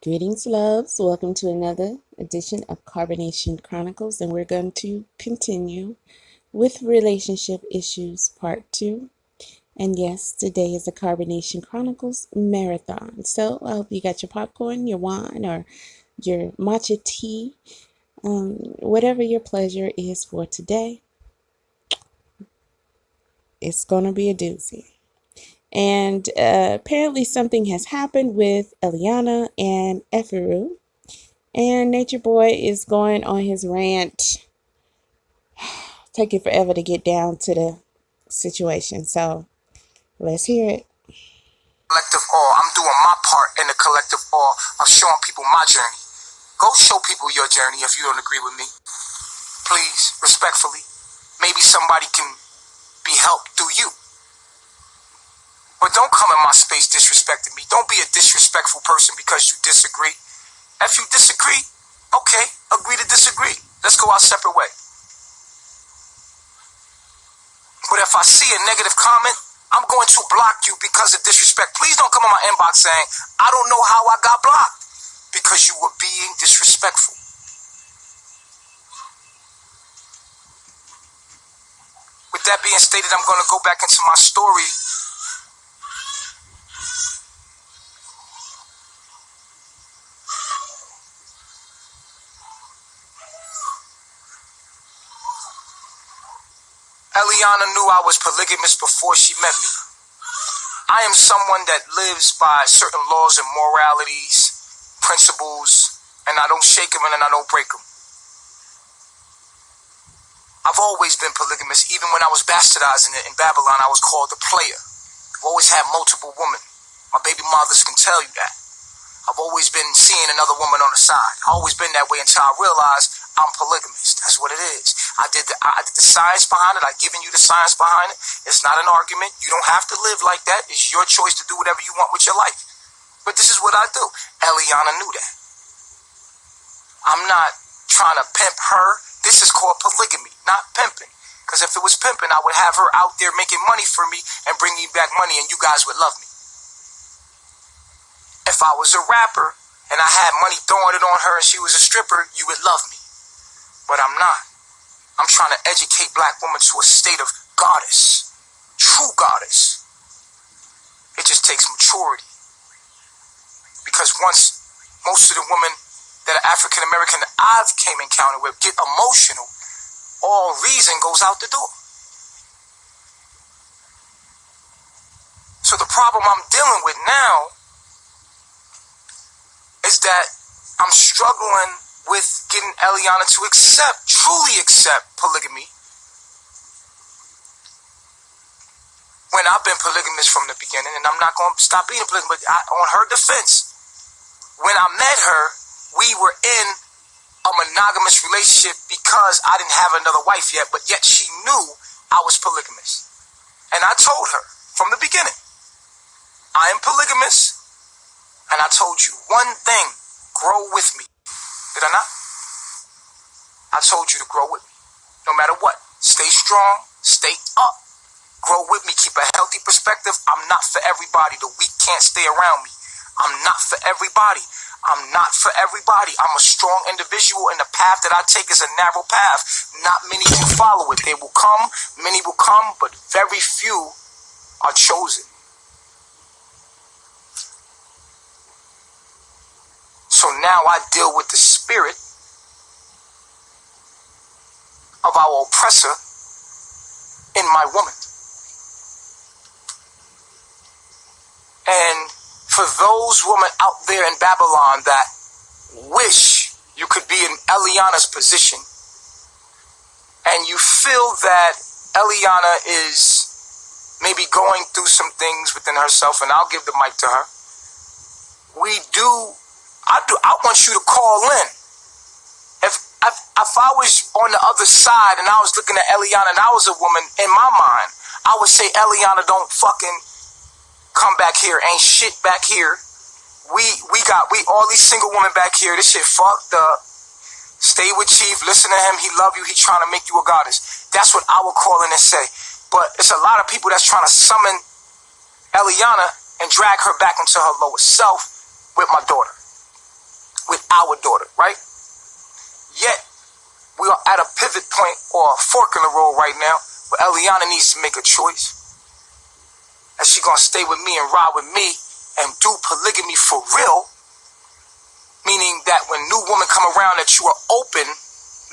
Greetings, loves. Welcome to another edition of Carbonnation Chronicles, and we're going to continue with relationship issues part 2. And yes, today is the Carbonation Chronicles marathon. So I hope you got your popcorn, your wine, or your matcha tea, whatever your pleasure is for today. It's going to be a doozy. And apparently something has happened with Eliana and Efiru. And Nature Boy is going on his rant. Take it forever to get down to the situation. So let's hear it. Collective awe. I'm doing my part in the collective awe of showing people my journey. Go show people your journey if you don't agree with me. Please, respectfully. Maybe somebody can be helped through you. But don't come in my space disrespecting me. Don't be a disrespectful person because you disagree. If you disagree, okay, agree to disagree. Let's go our separate way. But if I see a negative comment, I'm going to block you because of disrespect. Please don't come in my inbox saying, I don't know how I got blocked, because you were being disrespectful. With that being stated, I'm going to go back into my story. Eliana knew I was polygamous before she met me. I am someone that lives by certain laws and moralities, principles, and I don't shake them and I don't break them. I've always been polygamous. Even when I was bastardizing it in Babylon, I was called a player. I've always had multiple women. My baby mothers can tell you that. I've always been seeing another woman on the side. I've always been that way until I realized I'm polygamous. That's what it is. I did the science behind it. I've given you the science behind it. It's not an argument. You don't have to live like that. It's your choice to do whatever you want with your life. But this is what I do. Eliana knew that. I'm not trying to pimp her. This is called polygamy, not pimping. Because if it was pimping, I would have her out there making money for me and bringing me back money, and you guys would love me. If I was a rapper and I had money throwing it on her and she was a stripper, you would love me. But I'm not. I'm trying to educate black women to a state of goddess, true goddess. It just takes maturity. Because once most of the women that are African American that I've came encounter with get emotional, all reason goes out the door. So the problem I'm dealing with now is that I'm struggling with getting Eliana to truly accept polygamy, when I've been polygamous from the beginning, and I'm not going to stop being polygamous. But on her defense, when I met her, we were in a monogamous relationship because I didn't have another wife yet, but yet she knew I was polygamous. And I told her from the beginning, I am polygamous, and I told you one thing, grow with me. Did I not? I told you to grow with me. No matter what. Stay strong. Stay up. Grow with me. Keep a healthy perspective. I'm not for everybody. The weak can't stay around me. I'm not for everybody. I'm not for everybody. I'm a strong individual, and the path that I take is a narrow path. Not many will follow it. They will come. Many will come, but very few are chosen. So now I deal with the spirit of our oppressor in my woman. And for those women out there in Babylon that wish you could be in Eliana's position, and you feel that Eliana is maybe going through some things within herself, and I'll give the mic to her. I want you to call in. If I was on the other side and I was looking at Eliana and I was a woman, in my mind, I would say, Eliana, don't fucking come back here. Ain't shit back here. We all these single women back here. This shit fucked up. Stay with Chief. Listen to him. He love you. He trying to make you a goddess. That's what I would call in and say. But it's a lot of people that's trying to summon Eliana and drag her back into her lowest self with my daughter. with our daughter, right? Yet, we are at a pivot point or a fork in the road right now where Eliana needs to make a choice. Is she gonna stay with me and ride with me and do polygamy for real? Meaning that when new women come around, that you are open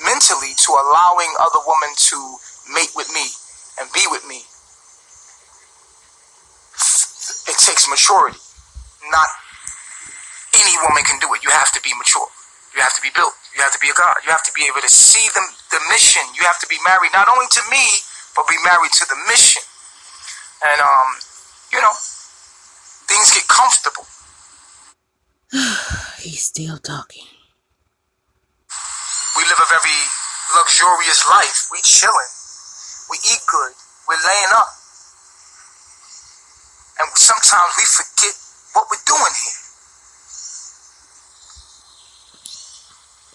mentally to allowing other women to mate with me and be with me. It takes maturity. Not any woman can do it. You have to be mature. You have to be built. You have to be a God. You have to be able to see the mission. You have to be married not only to me, but be married to the mission. And, things get comfortable. He's still talking. We live a very luxurious life. We chilling. We eat good. We're laying up. And sometimes we forget what we're doing here.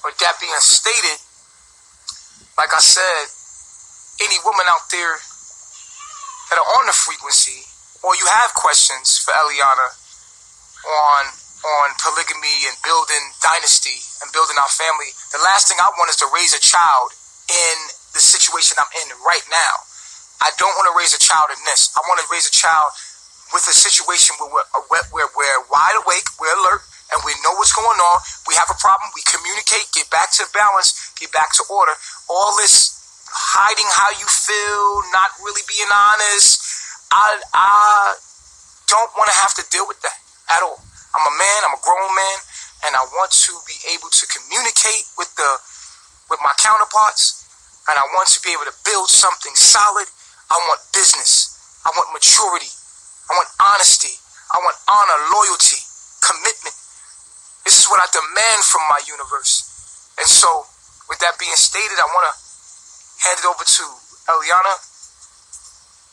With that being stated, like I said, any woman out there that are on the frequency, or you have questions for Eliana on polygamy and building dynasty and building our family, the last thing I want is to raise a child in the situation I'm in right now. I don't want to raise a child in this. I want to raise a child with a situation where we're wide awake, we're alert, and we know what's going on. We have a problem, we communicate, get back to balance, get back to order. All this hiding how you feel, not really being honest, I don't want to have to deal with that at all. I'm a man, I'm a grown man, and I want to be able to communicate with my counterparts, and I want to be able to build something solid. I want business. I want maturity. I want honesty. I want honor, loyalty, commitment. This is what I demand from my universe. And so, with that being stated, I want to hand it over to Eliana.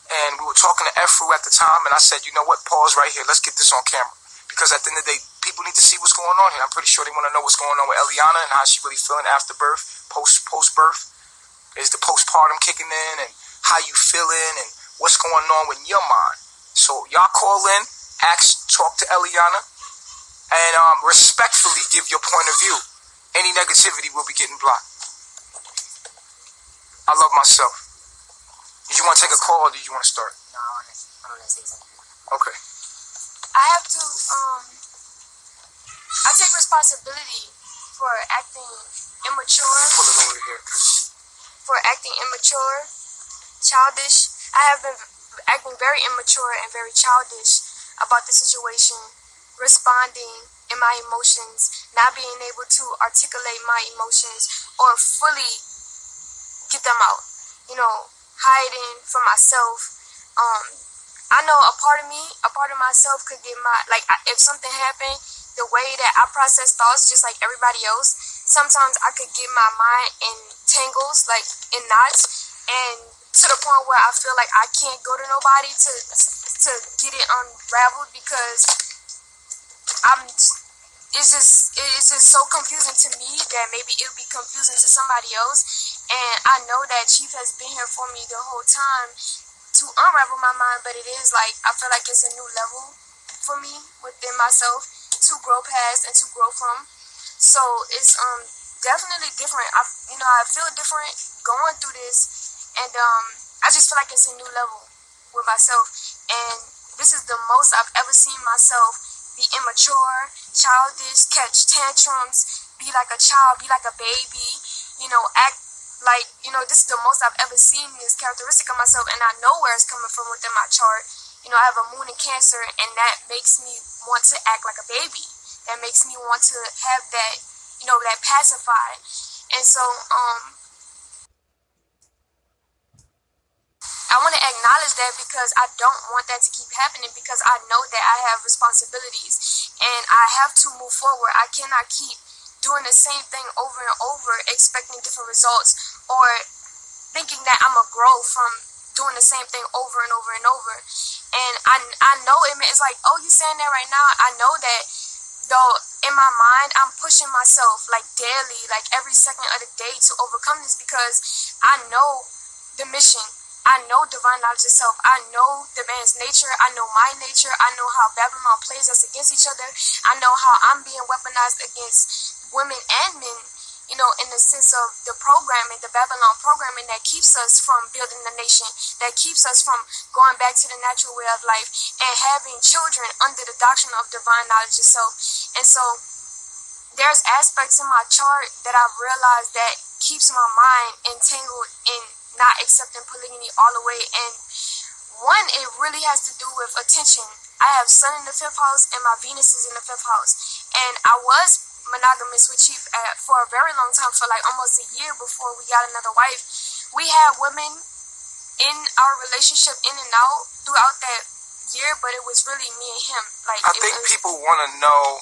And we were talking to Efru at the time, and I said, you know what, pause right here. Let's get this on camera. Because at the end of the day, people need to see what's going on here. I'm pretty sure they want to know what's going on with Eliana and how she's really feeling after birth, post-birth. Is the postpartum kicking in, and how you feeling, and what's going on with your mind. So y'all call in, talk to Eliana, and respectfully give your point of view. Any negativity will be getting blocked. I love myself. Did you want to take a call, or did you want to start? No, I want to say something. Okay. I have to, I take responsibility for acting immature, Pull it over here. childish. I have been acting very immature and very childish about the situation, responding in my emotions, not being able to articulate my emotions or fully get them out, hiding from myself. I know a part of myself could get if something happened, the way that I process thoughts, just like everybody else, sometimes I could get my mind in tangles, like in knots, and to the point where I feel like I can't go to nobody to get it unraveled, because it's just so confusing to me that maybe it'll be confusing to somebody else. And I know that Chief has been here for me the whole time to unravel my mind, but it is like, I feel like it's a new level for me within myself to grow past and to grow from. So it's definitely different. I feel different going through this, and I just feel like it's a new level with myself. And this is the most I've ever seen myself be immature, childish, catch tantrums, be like a child, be like a baby, act like, this is the most I've ever seen this characteristic of myself, and I know where it's coming from within my chart. I have a moon in Cancer, and that makes me want to act like a baby. That makes me want to have that, that pacified. And so, I want to acknowledge that, because I don't want that to keep happening, because I know that I have responsibilities and I have to move forward. I cannot keep doing the same thing over and over, expecting different results, or thinking that I'm going to grow from doing the same thing over and over and over. And I know it's like, oh, you saying that right now? I know that, though, in my mind, I'm pushing myself like daily, like every second of the day, to overcome this, because I know the mission. I know divine knowledge itself. I know the man's nature. I know my nature. I know how Babylon plays us against each other. I know how I'm being weaponized against women and men, you know, in the sense of the programming, the Babylon programming that keeps us from building the nation, that keeps us from going back to the natural way of life and having children under the doctrine of divine knowledge itself. And so there's aspects in my chart that I've realized that keeps my mind entangled in not accepting polygamy all the way. And one, it really has to do with attention. I have Sun in the 5th house and my Venus is in the 5th house. And I was monogamous with Chief for a very long time, for like almost a year before we got another wife. We had women in our relationship in and out throughout that year, but it was really me and him. Like, I think people want to know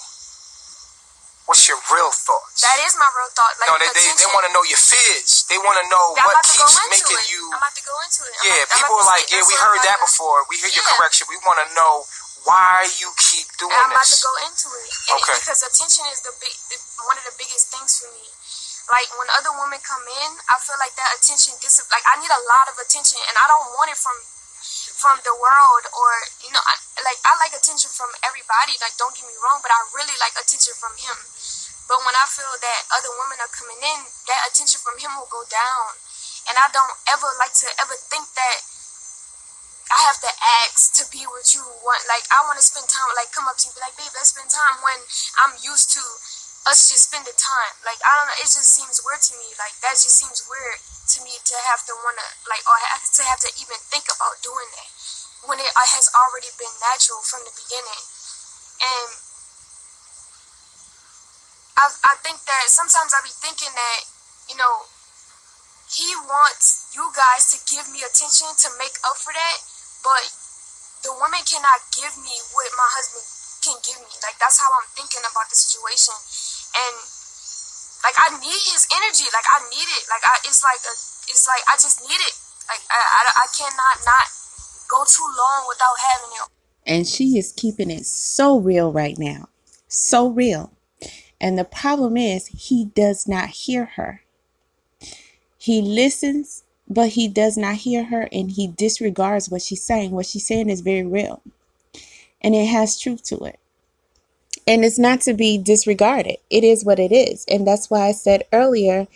what's your real thoughts. That is my real thought. Like, no, they want to know your fears. They want to know what keeps making you. I'm about to go into it. Yeah, people are like, yeah, we heard that before. We hear your correction. We want to know why you keep doing this. I'm about to go into it. And okay. Because attention is one of the biggest things for me. Like, when other women come in, I feel like that attention, like, I need a lot of attention, and I don't want it from the world, or, you know, I like attention from everybody, like, don't get me wrong, but I really like attention from him. But when I feel that other women are coming in, that attention from him will go down, and I don't ever like to ever think that I have to ask to be with you. Like, I want to spend time, like, come up to you and be like, babe, let's spend time, when I'm used to us just spending time. Like, I don't know, it just seems weird to me. Like, that just seems weird to me to have to want to, like, or to have to even think about doing that when it has already been natural from the beginning. And I think that sometimes I be thinking that, you know, he wants you guys to give me attention to make up for that, but the woman cannot give me what my husband can give me. Like, that's how I'm thinking about the situation. And, like, I need his energy. Like, I need it. Like, it's like I just need it. Like, I cannot not go too long without having it. And she is keeping it so real right now. So real. And the problem is, he does not hear her. He listens, but he does not hear her, and he disregards what she's saying. What she's saying is very real, and it has truth to it. And it's not to be disregarded. It is what it is. And that's why I said earlier,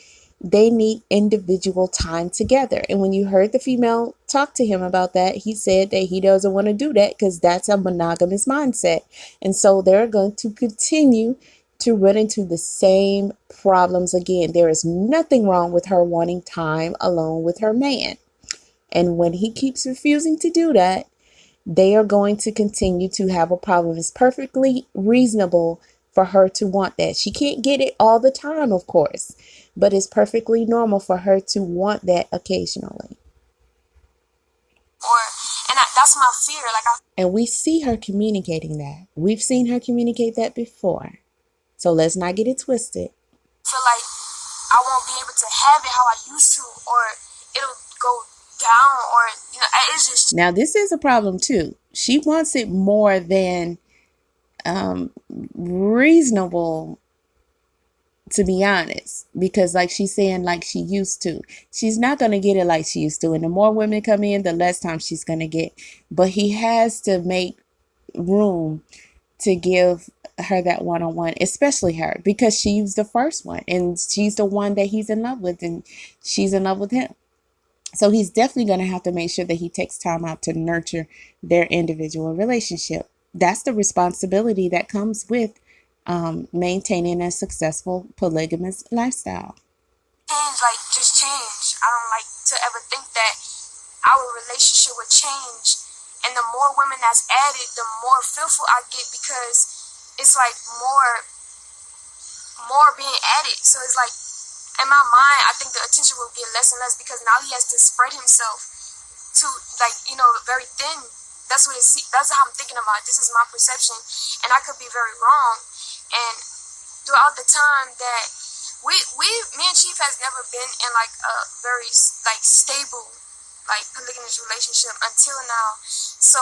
they need individual time together. And when you heard the female talk to him about that, he said that he doesn't want to do that because that's a monogamous mindset. And so they're going to continue to run into the same problems again. There is nothing wrong with her wanting time alone with her man. And when he keeps refusing to do that, they are going to continue to have a problem. It's perfectly reasonable for her to want that. She can't get it all the time, of course, but it's perfectly normal for her to want that occasionally. That's my fear. And we see her communicating that. We've seen her communicate that before. So let's not get it twisted. I feel like I won't be able to have it how I used to, or it'll go down, or, you know, it's just. Now, this is a problem too. She wants it more than reasonable, to be honest, because like she's saying, like she used to, she's not going to get it like she used to. And the more women come in, the less time she's going to get. But he has to make room to give her that one-on-one, especially her, because she's the first one and she's the one that he's in love with, and she's in love with him. So he's definitely going to have to make sure that he takes time out to nurture their individual relationship. That's the responsibility that comes with maintaining a successful polygamous lifestyle. Just change. I don't like to ever think that our relationship would change. And the more women that's added, the more fearful I get, because it's like more being added. So it's like, in my mind, I think the attention will get less and less, because now he has to spread himself to, like, you know, very thin. That's how I'm thinking about it. This is my perception, and I could be very wrong. And throughout the time that me and Chief has never been in like a very like stable like polygamous relationship until now. So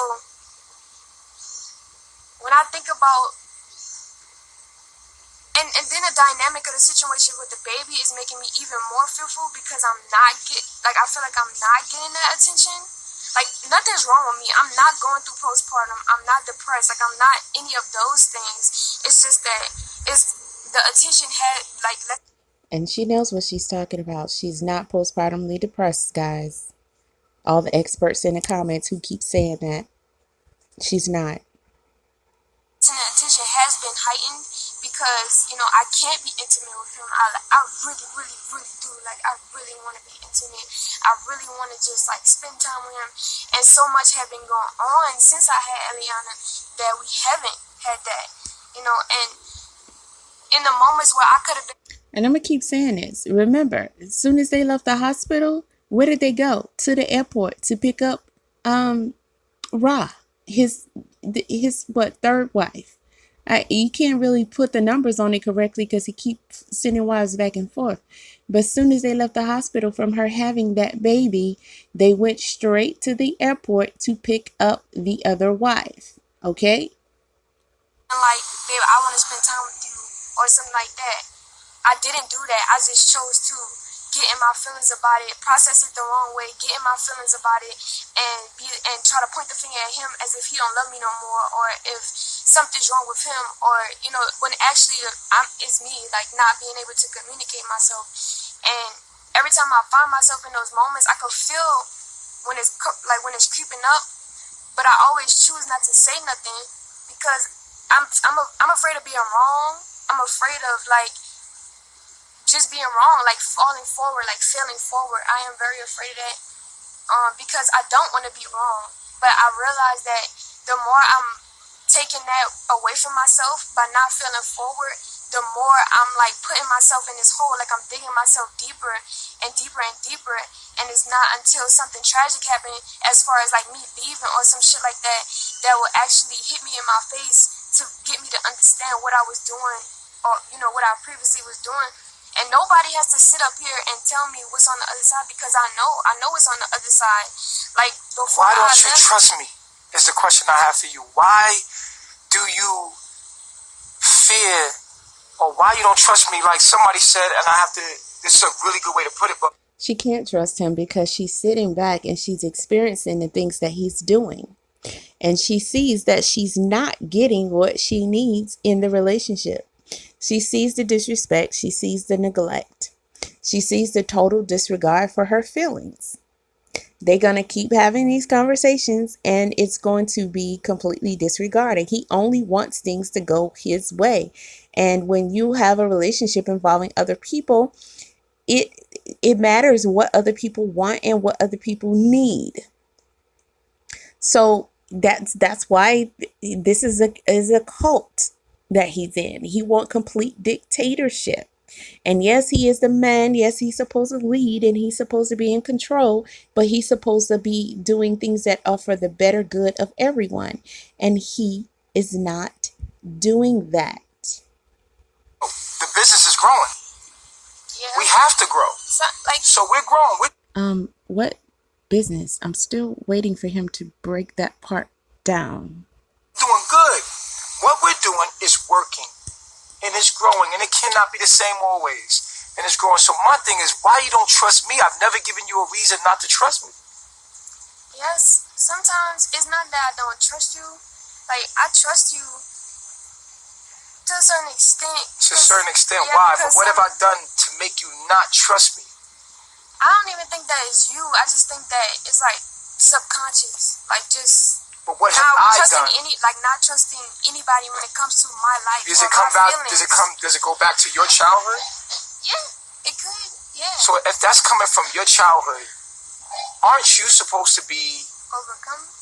when I think about and then the dynamic of the situation with the baby is making me even more fearful, because I feel like I'm not getting that attention. Like, nothing's wrong with me. I'm not going through postpartum. I'm not depressed. Like, I'm not any of those things. It's just that it's the attention had like. And she knows what she's talking about. She's not postpartumly depressed, guys. All the experts in the comments who keep saying that. She's not. Attention has been heightened because, you know, I can't be intimate with him. I really, really, really do. Like, I really want to be intimate. I really want to just, like, spend time with him. And so much has been going on since I had Eliana that we haven't had that, you know. And in the moments where I could have been. And I'm going to keep saying this. Remember, as soon as they left the hospital, where did they go? To the airport to pick up Ra, his third wife. You can't really put the numbers on it correctly because he keeps sending wives back and forth. But as soon as they left the hospital from her having that baby, they went straight to the airport to pick up the other wife. Okay? Like, babe, I want to spend time with you or something like that. I didn't do that. I just chose to get in my feelings about it, process it the wrong way, get in my feelings about it, and try to point the finger at him as if he don't love me no more, or if something's wrong with him, or, you know, when actually it's me, like, not being able to communicate myself. And every time I find myself in those moments, I could feel when it's creeping up, but I always choose not to say nothing because I'm afraid of being wrong. I'm afraid of, like, just being wrong, like falling forward, like failing forward. I am very afraid of that because I don't want to be wrong. But I realize that the more I'm taking that away from myself by not feeling forward, the more I'm like putting myself in this hole, like I'm digging myself deeper and deeper and deeper. And it's not until something tragic happened, as far as like me leaving or some shit like that, that will actually hit me in my face to get me to understand what I was doing, or, you know, what I previously was doing. And nobody has to sit up here and tell me what's on the other side because I know what's on the other side. Like, before why don't you trust me? Is the question I have for you. Why do you fear, or why you don't trust me? Like somebody said, and this is a really good way to put it, but she can't trust him because she's sitting back and she's experiencing the things that he's doing. And she sees that she's not getting what she needs in the relationship. She sees the disrespect. She sees the neglect. She sees the total disregard for her feelings. They're going to keep having these conversations and it's going to be completely disregarded. He only wants things to go his way. And when you have a relationship involving other people, it matters what other people want and what other people need. So that's why this is a cult that he's in. He wants complete dictatorship. And yes, he is the man. Yes, he's supposed to lead and he's supposed to be in control, but he's supposed to be doing things that are for the better good of everyone. And he is not doing that. The business is growing. Yeah. We have to grow. So we're growing. What business? I'm still waiting for him to break that part down. Doing good. What we're doing is working. And it's growing, and it cannot be the same always. And it's growing. So my thing is, why you don't trust me? I've never given you a reason not to trust me. Yes, sometimes it's not that I don't trust you. Like, I trust you to a certain extent. To a certain extent, yeah, why? But what have I done to make you not trust me? I don't even think that it's you. I just think that it's like subconscious. Like, just... But what have I done? Not trusting anybody when it comes to my life. Does it come back? Does it go back to your childhood? Yeah, it could. Yeah. So if that's coming from your childhood, aren't you supposed to be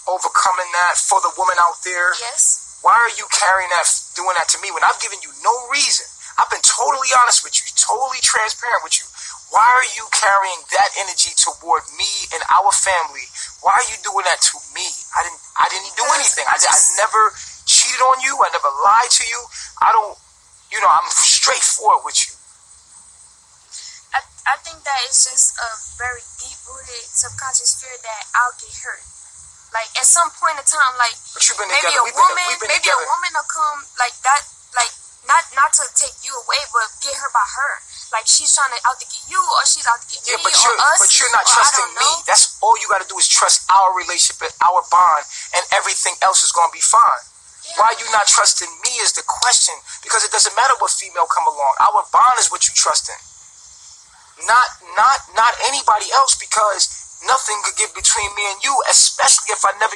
overcoming that for the woman out there? Yes. Why are you carrying that, doing that to me when I've given you no reason? I've been totally honest with you, totally transparent with you. Why are you carrying that energy toward me and our family? Why are you doing that to me? I didn't do anything. I never cheated on you. I never lied to you. I'm straightforward with you. I think that it's just a very deep-rooted subconscious fear that I'll get hurt. Like, at some point in time, like, but you've been maybe together. maybe a woman will come like that, like, not to take you away, but get her by her. Like, she's trying to out to get you, or she's out to get me, or us. But you're not trusting me. That's all you got to do is trust our relationship, our bond, and everything else is going to be fine. Yeah. Why you not trusting me is the question, because it doesn't matter what female come along. Our bond is what you trust in. Not anybody else, because nothing could get between me and you, especially if I never.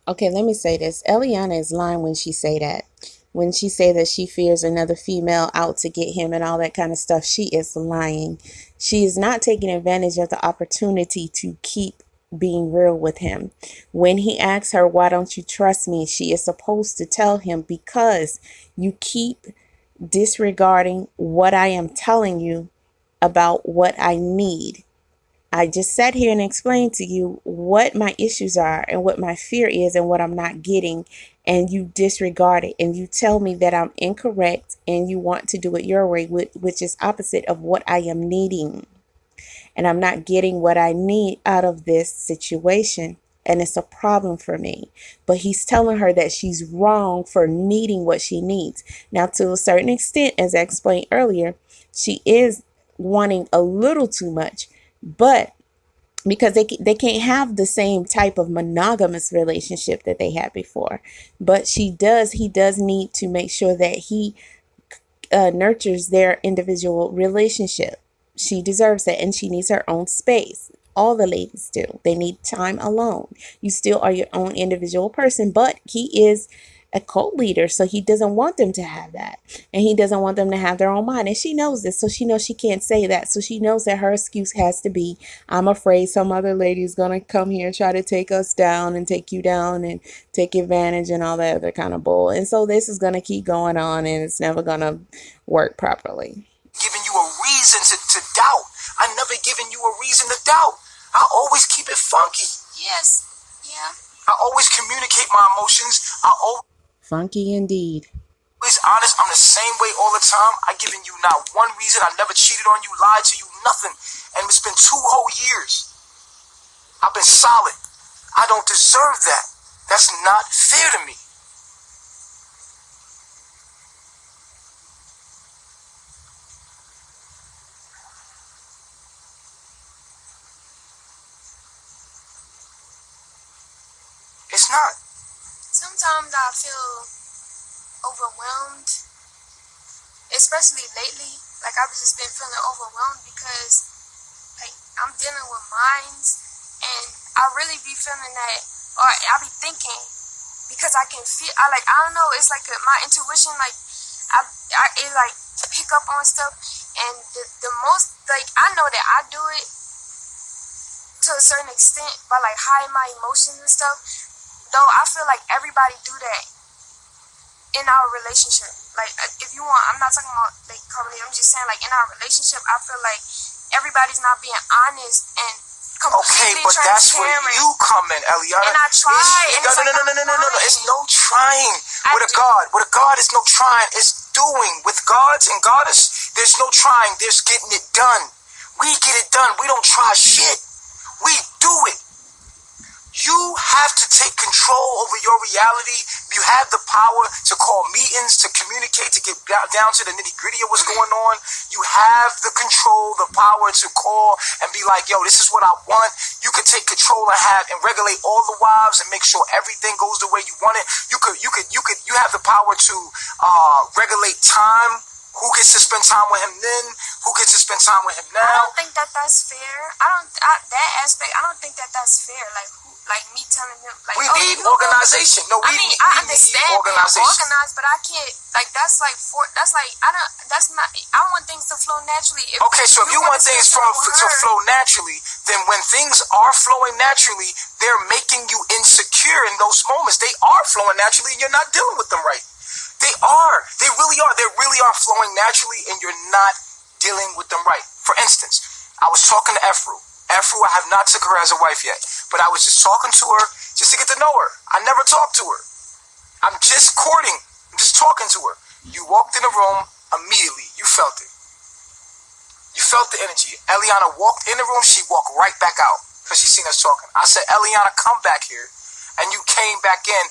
Okay, let me say this. Eliana is lying when she say that. When she say that she fears another female out to get him and all that kind of stuff, she is lying. She is not taking advantage of the opportunity to keep being real with him. When he asks her, why don't you trust me? She is supposed to tell him, because you keep disregarding what I am telling you about what I need. I just sat here and explained to you what my issues are and what my fear is and what I'm not getting, and you disregard it and you tell me that I'm incorrect and you want to do it your way, which is opposite of what I am needing. And I'm not getting what I need out of this situation. And it's a problem for me. But he's telling her that she's wrong for needing what she needs. Now, to a certain extent, as I explained earlier, she is wanting a little too much. But because they can't have the same type of monogamous relationship that they had before. But he does need to make sure that he nurtures their individual relationship. She deserves that, and she needs her own space. All the ladies do. They need time alone. You still are your own individual person, but he is a cult leader, so he doesn't want them to have that, and he doesn't want them to have their own mind, and she knows this, so she knows she can't say that, so she knows that her excuse has to be, I'm afraid some other lady is gonna come here and try to take us down and take you down and take advantage and all that other kind of bull, and so this is gonna keep going on, and it's never gonna work properly. Giving you a reason to doubt. I never given you a reason to doubt. I always keep it funky. Yes. Yeah. I always communicate my emotions. I always Funky indeed. honest. I'm the same way all the time. I given you not one reason. I never cheated on you, lied to you, nothing. And it's been 2 whole years. I've been solid. I don't deserve that. That's not fair to me. It's not. Sometimes I feel overwhelmed, especially lately. Like I've just been feeling overwhelmed because like I'm dealing with minds, and I really be feeling that, or I be thinking because I can feel. I don't know. It's like my intuition, like it like pick up on stuff, and the most like I know that I do it to a certain extent by like hiding my emotions and stuff. Though I feel like everybody do that in our relationship. Like if you want, I'm not talking about like carbonate. I'm just saying like in our relationship, I feel like everybody's not being honest and Okay, completely but that's where transparent. you come in, Eliana. And I try. And No, it's no, like no, no, no, no, no, no. It's no trying. With a do. God, is no trying. It's doing. With gods and goddess, there's no trying. There's getting it done. We get it done. We don't try shit. We do it. You have to take control over your reality. You have the power to call meetings, to communicate, to get down to the nitty-gritty of what's going on. You have the control, the power to call and be like, yo, this is what I want. You can take control and regulate all the wives and make sure everything goes the way you want it. You have the power to regulate time. Who gets to spend time with him then? Who gets to spend time with him now? I don't think that that's fair. That aspect, I don't think that that's fair. Like me telling them, like, we need organization. No, I understand being organization. organized, but I can't. Like that's like I don't. That's not. I want things to flow naturally. Okay, so if you want things to flow naturally, then when things are flowing naturally, they're making you insecure in those moments. They are flowing naturally, and you're not dealing with them right. They are. They really are. They really are flowing naturally, and you're not dealing with them right. For instance, I was talking to Efru. Efru, I have not took her as a wife yet, but I was just talking to her just to get to know her. I never talked to her. I'm just courting. I'm just talking to her. You walked in the room immediately. You felt it. You felt the energy. Eliana walked in the room. She walked right back out because she seen us talking. I said, Eliana, come back here. And you came back in,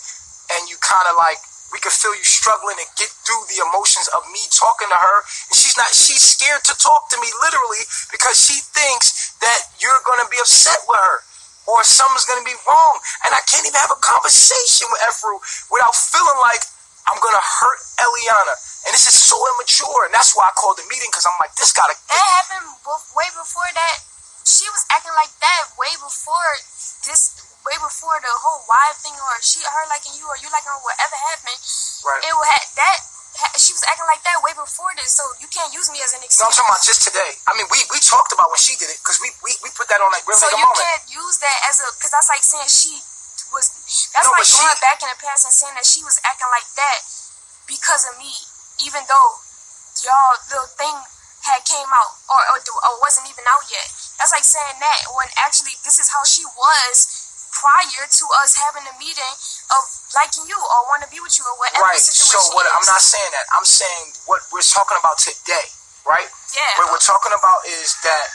and you kind of like, we could feel you struggling to get through the emotions of me talking to her. And she's scared to talk to me literally because she thinks that you're going to be upset with her or something's going to be wrong. And I can't even have a conversation with Efru without feeling like I'm gonna hurt Eliana, and this is so immature, and that's why I called the meeting, because I'm like, this gotta. That happened way before that. She was acting like that way before the whole wife thing, or her liking you, or you liking her, whatever happened. Right. She was acting like that way before this, so you can't use me as an excuse. No, I'm talking about just today. I mean, we talked about when she did it, because we put that on like real So nigga you moment. can't use that as a, because that's like saying going back in the past and saying that she was acting like that because of me, even though the thing had came out or wasn't even out yet. That's like saying that when actually this is how she was prior to us having a meeting of liking you or want to be with you or whatever Right. the situation So what? is. I'm not saying that. I'm saying what we're talking about today, right? Yeah. What we're talking about is that.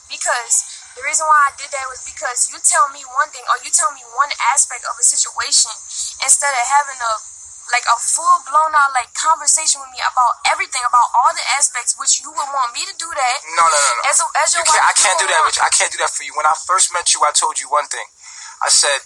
Because the reason why I did that was because you tell me one thing or you tell me one aspect of a situation instead of having a full blown out conversation with me about everything, about all the aspects, which you would want me to do that. No. As your wife, I can't do that. I can't do that for you. When I first met you, I told you one thing. I said,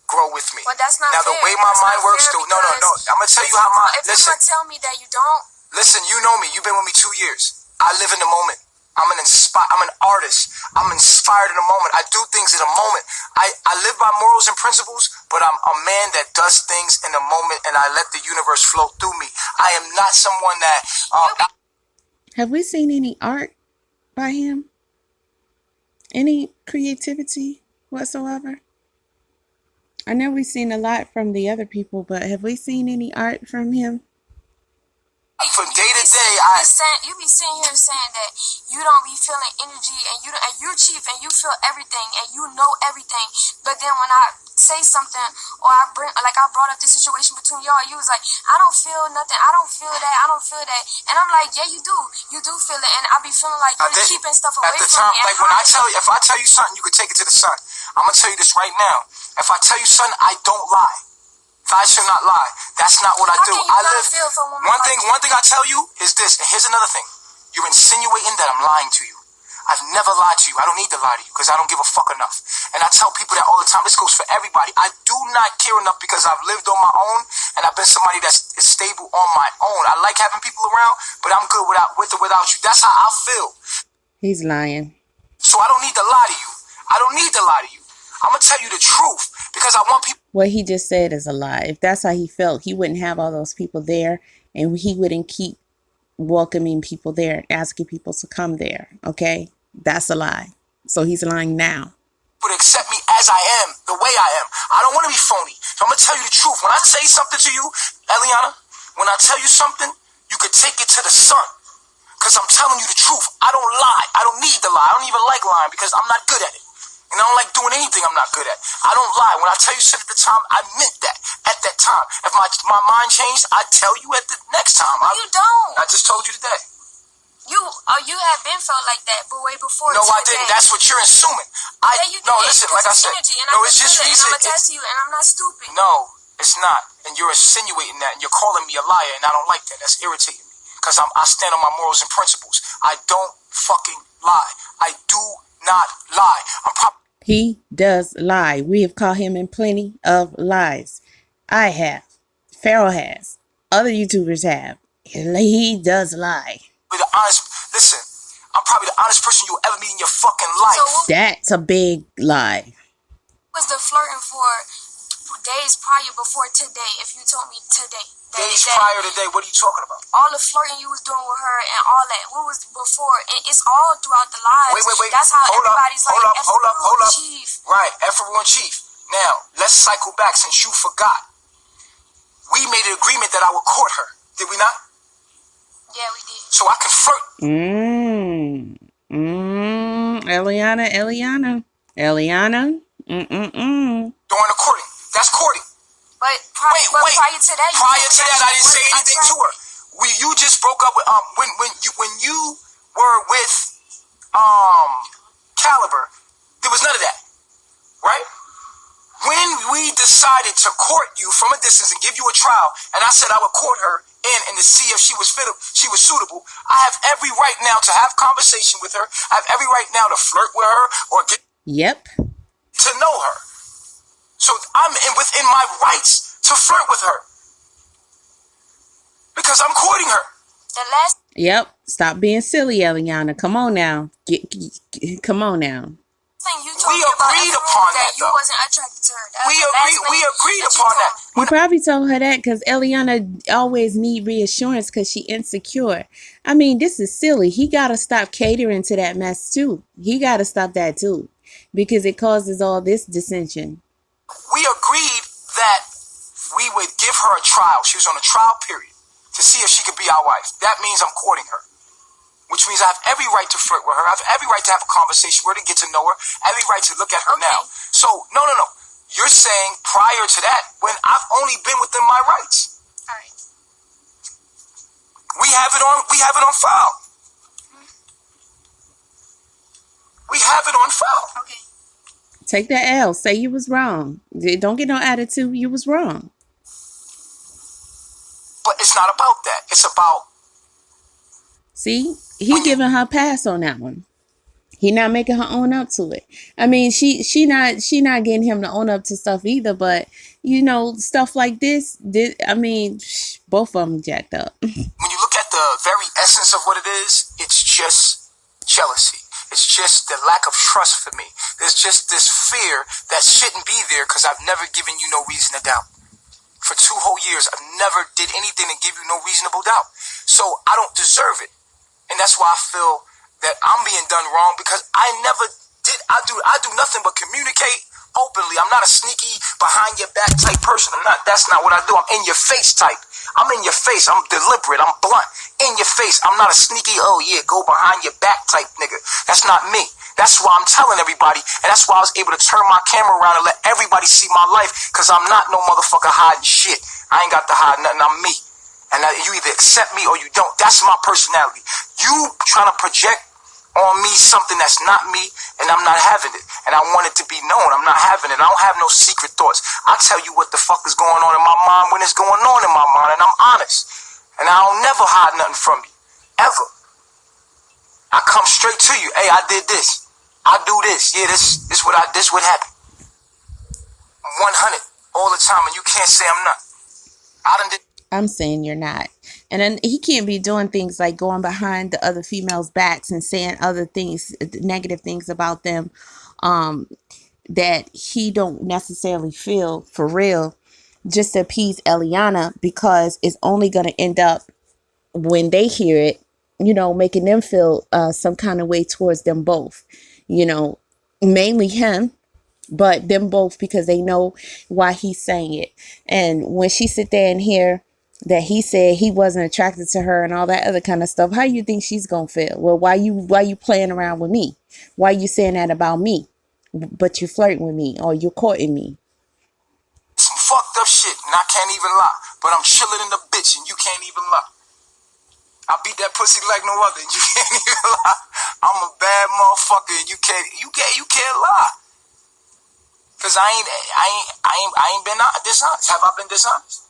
grow with me. But that's not now fair. The way my mind works, though. No. I'm gonna tell you how my. If you're gonna tell me that you don't. Listen, you know me. You've been with me 2 years. I live in the moment. I'm an artist. I'm inspired in the moment. I do things in the moment. I live by morals and principles, but I'm a man that does things in the moment, and I let the universe flow through me. I am not someone that. Have we seen any art by him? Any creativity whatsoever? I know we've seen a lot from the other people, but have we seen any art from him? From day to day, you be sitting here saying that you don't be feeling energy and you're chief and you feel everything and you know everything. But then when I say something or I brought up this situation between y'all, you was like, I don't feel nothing. I don't feel that. I don't feel that. And I'm like, yeah, you do. You do feel it. And I be feeling like you're keeping stuff away from me. Like when if I tell you something, you could take it to the sun. I'm gonna tell you this right now. If I tell you something, I don't lie. I shall not lie. That's not what I do. I live. One thing I tell you is this, and here's another thing. You're insinuating that I'm lying to you. I've never lied to you. I don't need to lie to you because I don't give a fuck enough. And I tell people that all the time. This goes for everybody. I do not care enough because I've lived on my own and I've been somebody that's stable on my own. I like having people around, but I'm good with or without you. That's how I feel. He's lying. So I don't need to lie to you. I don't need to lie to you. I'm going to tell you the truth because I want people. What he just said is a lie. If that's how he felt, he wouldn't have all those people there and he wouldn't keep welcoming people there, asking people to come there. Okay? That's a lie. So he's lying now. But accept me as I am, the way I am. I don't want to be phony. So I'm going to tell you the truth. When I say something to you, Eliana, when I tell you something, you could take it to the sun. Because I'm telling you the truth. I don't lie. I don't need to lie. I don't even like lying because I'm not good at it. And I don't like doing anything I'm not good at. I don't lie. When I tell you shit at the time, I meant that at that time. If my mind changed, I tell you at the next time. You don't. I just told you today. You have been felt like that, but way before. No, I didn't. That's what you're assuming. Listen, like I said, it's just reason. I'm attached to you, and I'm not stupid. No, it's not. And you're insinuating that, and you're calling me a liar, and I don't like that. That's irritating me because I stand on my morals and principles. I don't fucking lie. I do not lie. He does lie. We have caught him in plenty of lies. I have. Pharaoh has. Other YouTubers have. He does lie. Listen, I'm probably the honest person you'll ever meet in your fucking life. So that's a big lie. Was the flirting for days prior before today? If you told me today. Days prior to today, what are you talking about? All the flirting you was doing with her and all that. What was before? And it's all throughout the lives. Wait. That's how everybody's hold up. Chief. Right, everyone chief. Now, let's cycle back since you forgot. We made an agreement that I would court her. Did we not? Yeah, we did. So I can flirt. Eliana. During the courting. That's courting. But prior to that, I didn't say anything to her. You just broke up with when you were with Caliber, there was none of that, right? When we decided to court you from a distance and give you a trial, and I said I would court her and to see if she was suitable, I have every right now to have conversation with her. I have every right now to flirt with her or get to know her. So I'm within my rights to flirt with her. Because I'm courting her. The last Yep. Stop being silly, Eliana. Come on now. Come on now. thing you told We me about agreed Evelyn upon was that that, you though. wasn't attracted to her. That was We the last agreed thing that you upon told that. me. You probably told her that because Eliana always need reassurance because she insecure. I mean, this is silly. He got to stop catering to that mess too. He got to stop that too because it causes all this dissension. We agreed that we would give her a trial. She was on a trial period to see if she could be our wife. That means I'm courting her, which means I have every right to flirt with her. I have every right to have a conversation with her, to get to know her, every right to look at her now. So, no. You're saying prior to that, when I've only been within my rights. All right. We have it on file. We have it on file. Okay. Take that L. Say you was wrong. Don't get no attitude. You was wrong. But it's not about that. It's about... See, he giving her pass on that one. He not making her own up to it. I mean, she not getting him to own up to stuff either. But you know, stuff like this. I mean, both of them jacked up. When you look at the very essence of what it is, it's just jealousy. It's just the lack of trust for me. There's just this fear that shouldn't be there because I've never given you no reason to doubt. For 2 whole years, I've never did anything to give you no reasonable doubt. So I don't deserve it. And that's why I feel that I'm being done wrong because I never did. I do nothing but communicate openly. I'm not a sneaky behind your back type person. That's not what I do. I'm in your face type. I'm in your face. I'm deliberate. I'm blunt. In your face. I'm not a sneaky, oh yeah, go behind your back type nigga. That's not me. That's why I'm telling everybody, and that's why I was able to turn my camera around and let everybody see my life, because I'm not no motherfucker hiding shit. I ain't got to hide nothing. I'm me. And you either accept me or you don't. That's my personality. You trying to project on me something that's not me, and I'm not having it. And I want it to be known. I'm not having it. I don't have no secret thoughts. I tell you what the fuck is going on in my mind when it's going on in my mind, and I'm honest. And I don't never hide nothing from you. Ever. I come straight to you. Hey, I did this. I do this. Yeah, this what happened. 100 all the time, and you can't say I'm not. I'm saying you're not. And then he can't be doing things like going behind the other females' backs and saying other things, negative things about them, that he don't necessarily feel for real, just to appease Eliana, because it's only going to end up, when they hear it, you know, making them feel some kind of way towards them both, you know, mainly him, but them both, because they know why he's saying it. And when she sit there and hear that he said he wasn't attracted to her and all that other kind of stuff, how you think she's gonna feel? Well, why you playing around with me? Why you saying that about me? But you flirting with me or you're courting me? Some fucked up shit, and I can't even lie. But I'm chilling in the bitch, and you can't even lie. I beat that pussy like no other, and you can't even lie. I'm a bad motherfucker, and you can't lie. Cause I ain't been dishonest. Have I been dishonest?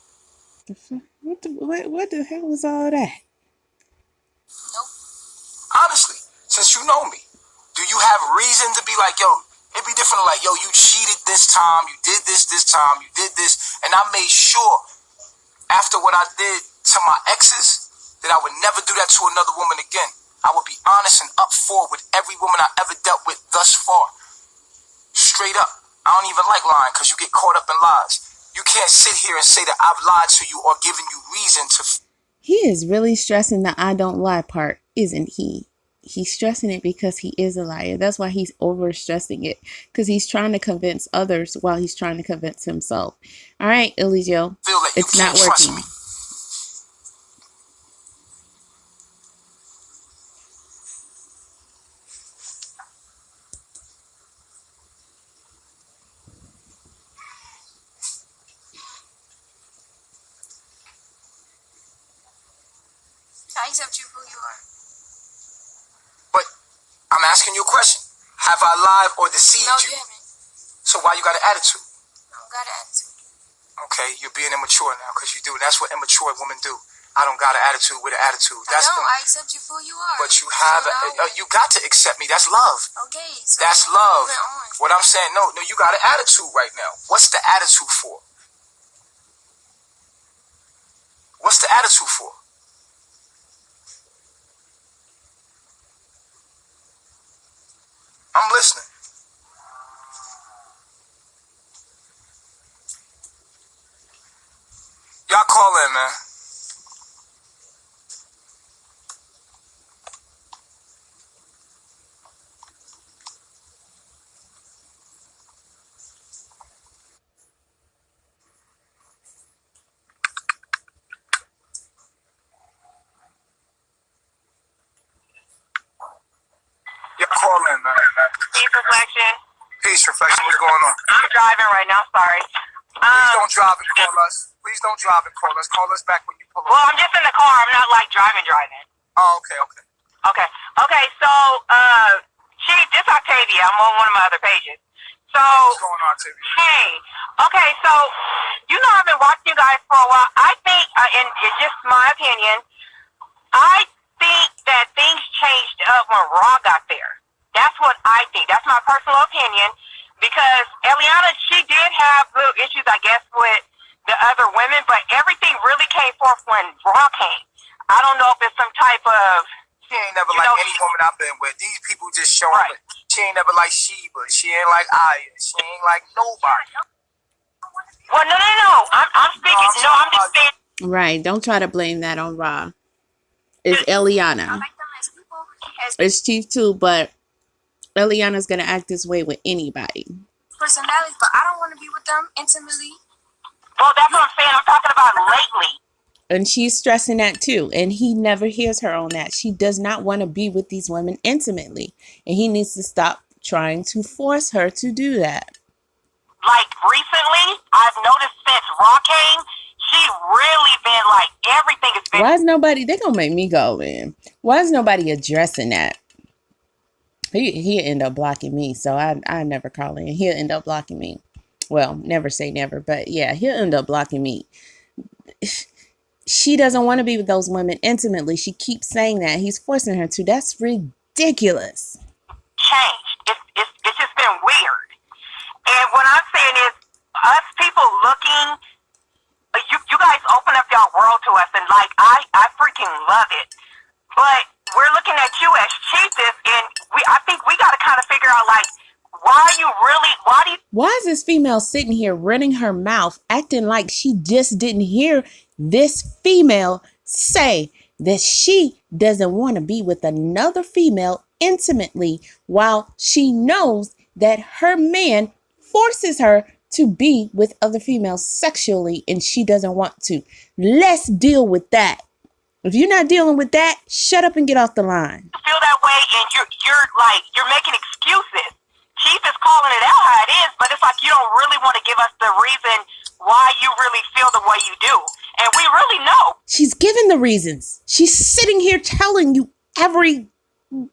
What the hell was all that? Nope. Honestly, since you know me, do you have reason to be like, yo, it'd be different, like, yo, you cheated this time, you did this time, you did this, and I made sure after what I did to my exes that I would never do that to another woman again. I would be honest and up forward with every woman I ever dealt with thus far. Straight up. I don't even like lying because you get caught up in lies. You can't sit here and say that I've lied to you or given you reason to... He is really stressing the I don't lie part, isn't he? He's stressing it because he is a liar. That's why he's over stressing it, because he's trying to convince others while he's trying to convince himself. All right, Eligio, it's not working. Me. I accept you for who you are. But I'm asking you a question. Have I lied or deceived you? No, you haven't. So why you got an attitude? I don't got an attitude. Okay, you're being immature now because you do. And that's what immature women do. I don't got an attitude with an attitude. I accept you for who you are. But you have, you got to accept me. That's love. Okay, so that's love. What I'm saying, no, you got an attitude right now. What's the attitude for? What's the attitude for? ahead, man. Yeah, call in, man. Peace reflection. Peace, reflection. What's going on? I'm driving right now. Sorry. Please don't drive and call us. Please don't drive and call us. Call us back when you pull up. Well, I'm just in the car. I'm not like driving. Oh, okay. Okay. So, this Octavia. I'm on one of my other pages. So, What's going on, Tibby? hey. Okay. So, I've been watching you guys for a while. I think, and it's just my opinion, I think that things changed up when Raw got there. That's what I think. That's my personal opinion. Because Eliana, she did have little issues, I guess, with the other women, but everything really came forth when Raw came. I don't know if it's some type of... She ain't never like any woman I've been with. These people just showing right. She ain't never like Sheba. She ain't like Aya. She ain't like nobody. Well, no. I'm speaking... No, I'm just saying... Right. Don't try to blame that on Ra. It's Eliana. I like them as people. It's Chief too, but Eliana's gonna act this way with anybody. Personalities, but I don't want to be with them intimately. Well, that's what I'm saying. I'm talking about lately. And she's stressing that too. And he never hears her on that. She does not want to be with these women intimately. And he needs to stop trying to force her to do that. Like recently, I've noticed since Raw came, she's really been like, everything has been... Why is nobody... They're going to make me go in. Why is nobody addressing that? He'll end up blocking me. So I never call in. He'll end up blocking me. Well, never say never. But yeah, he'll end up blocking me. She doesn't want to be with those women intimately. She keeps saying that. He's forcing her to. That's ridiculous. Changed. It's just been weird. And what I'm saying is, us people looking, you guys open up your world to us, and like, I freaking love it. But we're looking at you as chiefess, and I think we got to kind of figure out, like, why is this female sitting here running her mouth, acting like she just didn't hear this female say that she doesn't want to be with another female intimately, while she knows that her man forces her to be with other females sexually and she doesn't want to? Let's deal with that. If you're not dealing with that, shut up and get off the line. You feel that way, and you're making excuses. Chief is calling it out how it is, but it's like you don't really want to give us the reason why you really feel the way you do. And we really know. She's giving the reasons. She's sitting here telling you every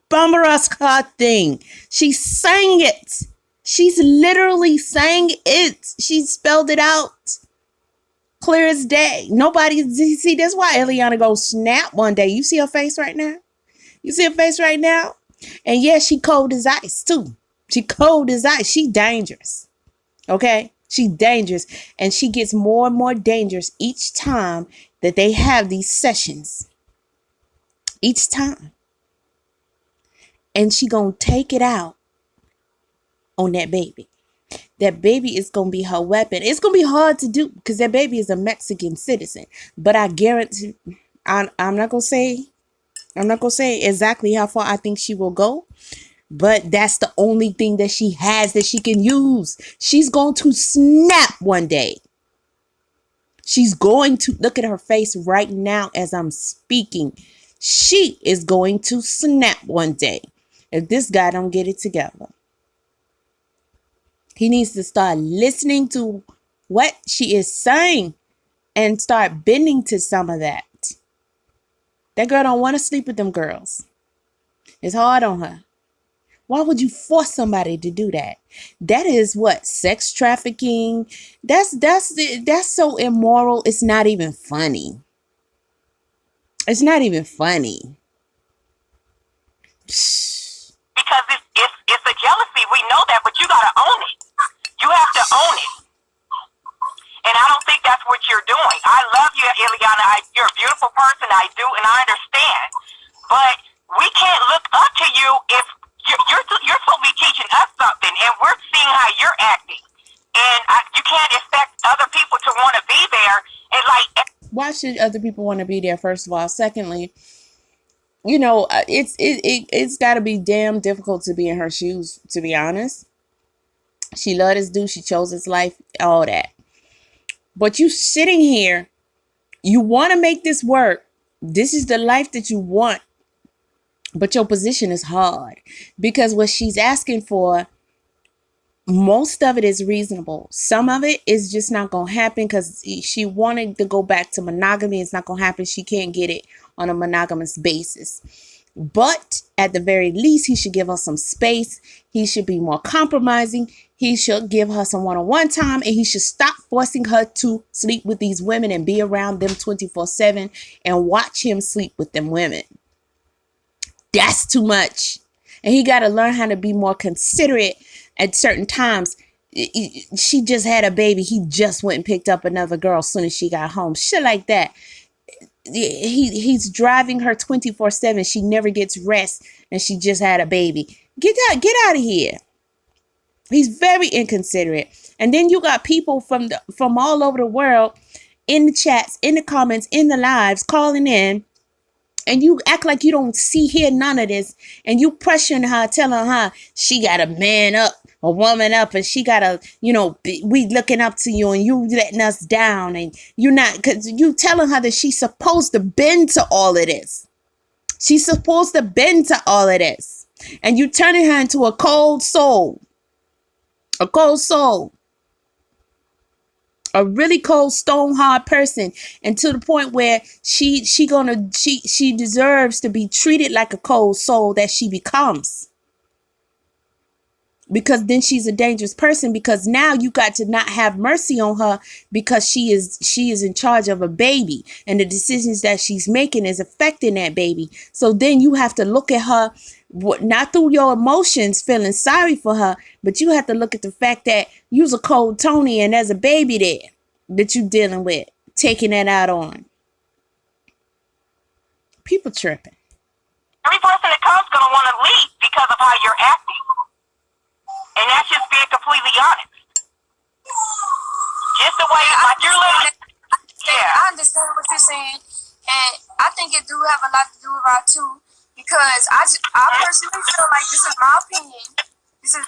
Bamaraska thing. She's saying it. She's literally saying it. She spelled it out. Clear as day. Nobody see. That's why Eliana goes snap one day. You see her face right now? You see her face right now? And yeah, she cold as ice too. She cold as ice. She dangerous. Okay? She dangerous. And she gets more and more dangerous each time that they have these sessions. Each time. And she gonna take it out on that baby. That baby is going to be her weapon. It's going to be hard to do because that baby is a Mexican citizen. But I guarantee, I'm not going to say exactly how far I think she will go. But that's the only thing that she has that she can use. She's going to snap one day. She's going to, look at her face right now as I'm speaking. She is going to snap one day if this guy don't get it together. He needs to start listening to what she is saying and start bending to some of that. That girl don't want to sleep with them girls. It's hard on her. Why would you force somebody to do that? That is what? Sex trafficking. That's so immoral. It's not even funny. It's not even funny. Because it's a jealousy. We know that, but you gotta own it. You have to own it. And I don't think that's what you're doing. I love you, Eliana. You're a beautiful person. I do, and I understand. But we can't look up to you if you're supposed to be teaching us something, and we're seeing how you're acting. And you can't expect other people to want to be there. And like, watch should other people want to be there? First of all, secondly, it's got to be damn difficult to be in her shoes. To be honest, she loved this dude. She chose his life. All that. But you sitting here, you want to make this work. This is the life that you want. But your position is hard because what she's asking for, most of it is reasonable. Some of it is just not going to happen because she wanted to go back to monogamy. It's not going to happen. She can't get it on a monogamous basis. But at the very least, he should give her some space. He should be more compromising. He should give her some one-on-one time, and he should stop forcing her to sleep with these women and be around them 24/7 and watch him sleep with them women. That's too much. And he got to learn how to be more considerate at certain times. She just had a baby. He just went and picked up another girl as soon as she got home. Shit like that. He's driving her 24/7. She never gets rest, and she just had a baby. Get out of here. He's very inconsiderate. And then you got people from all over the world in the chats, in the comments, in the lives, calling in, and you act like you don't hear none of this, and you pressuring her, telling her she got to man up, a woman up, and she got to, we looking up to you, and you letting us down, and you're not, because you telling her that she's supposed to bend to all of this. She's supposed to bend to all of this. And you turning her into a cold soul. A cold soul. A really cold, stone hard person, and to the point where she deserves to be treated like a cold soul that she becomes. Because then she's a dangerous person, because now you got to not have mercy on her because she is in charge of a baby, and the decisions that she's making is affecting that baby. So then you have to look at her, not through your emotions, feeling sorry for her, but you have to look at the fact that you's a cold Tony and there's a baby there that you dealing with, taking that out on. People tripping. Every person that comes going to want to leave because of how you're acting. And that's just being completely honest. Just the way, like you're living. Yeah, I understand what you're saying, and I think it do have a lot to do with our too, because I personally feel like, this is my opinion. This is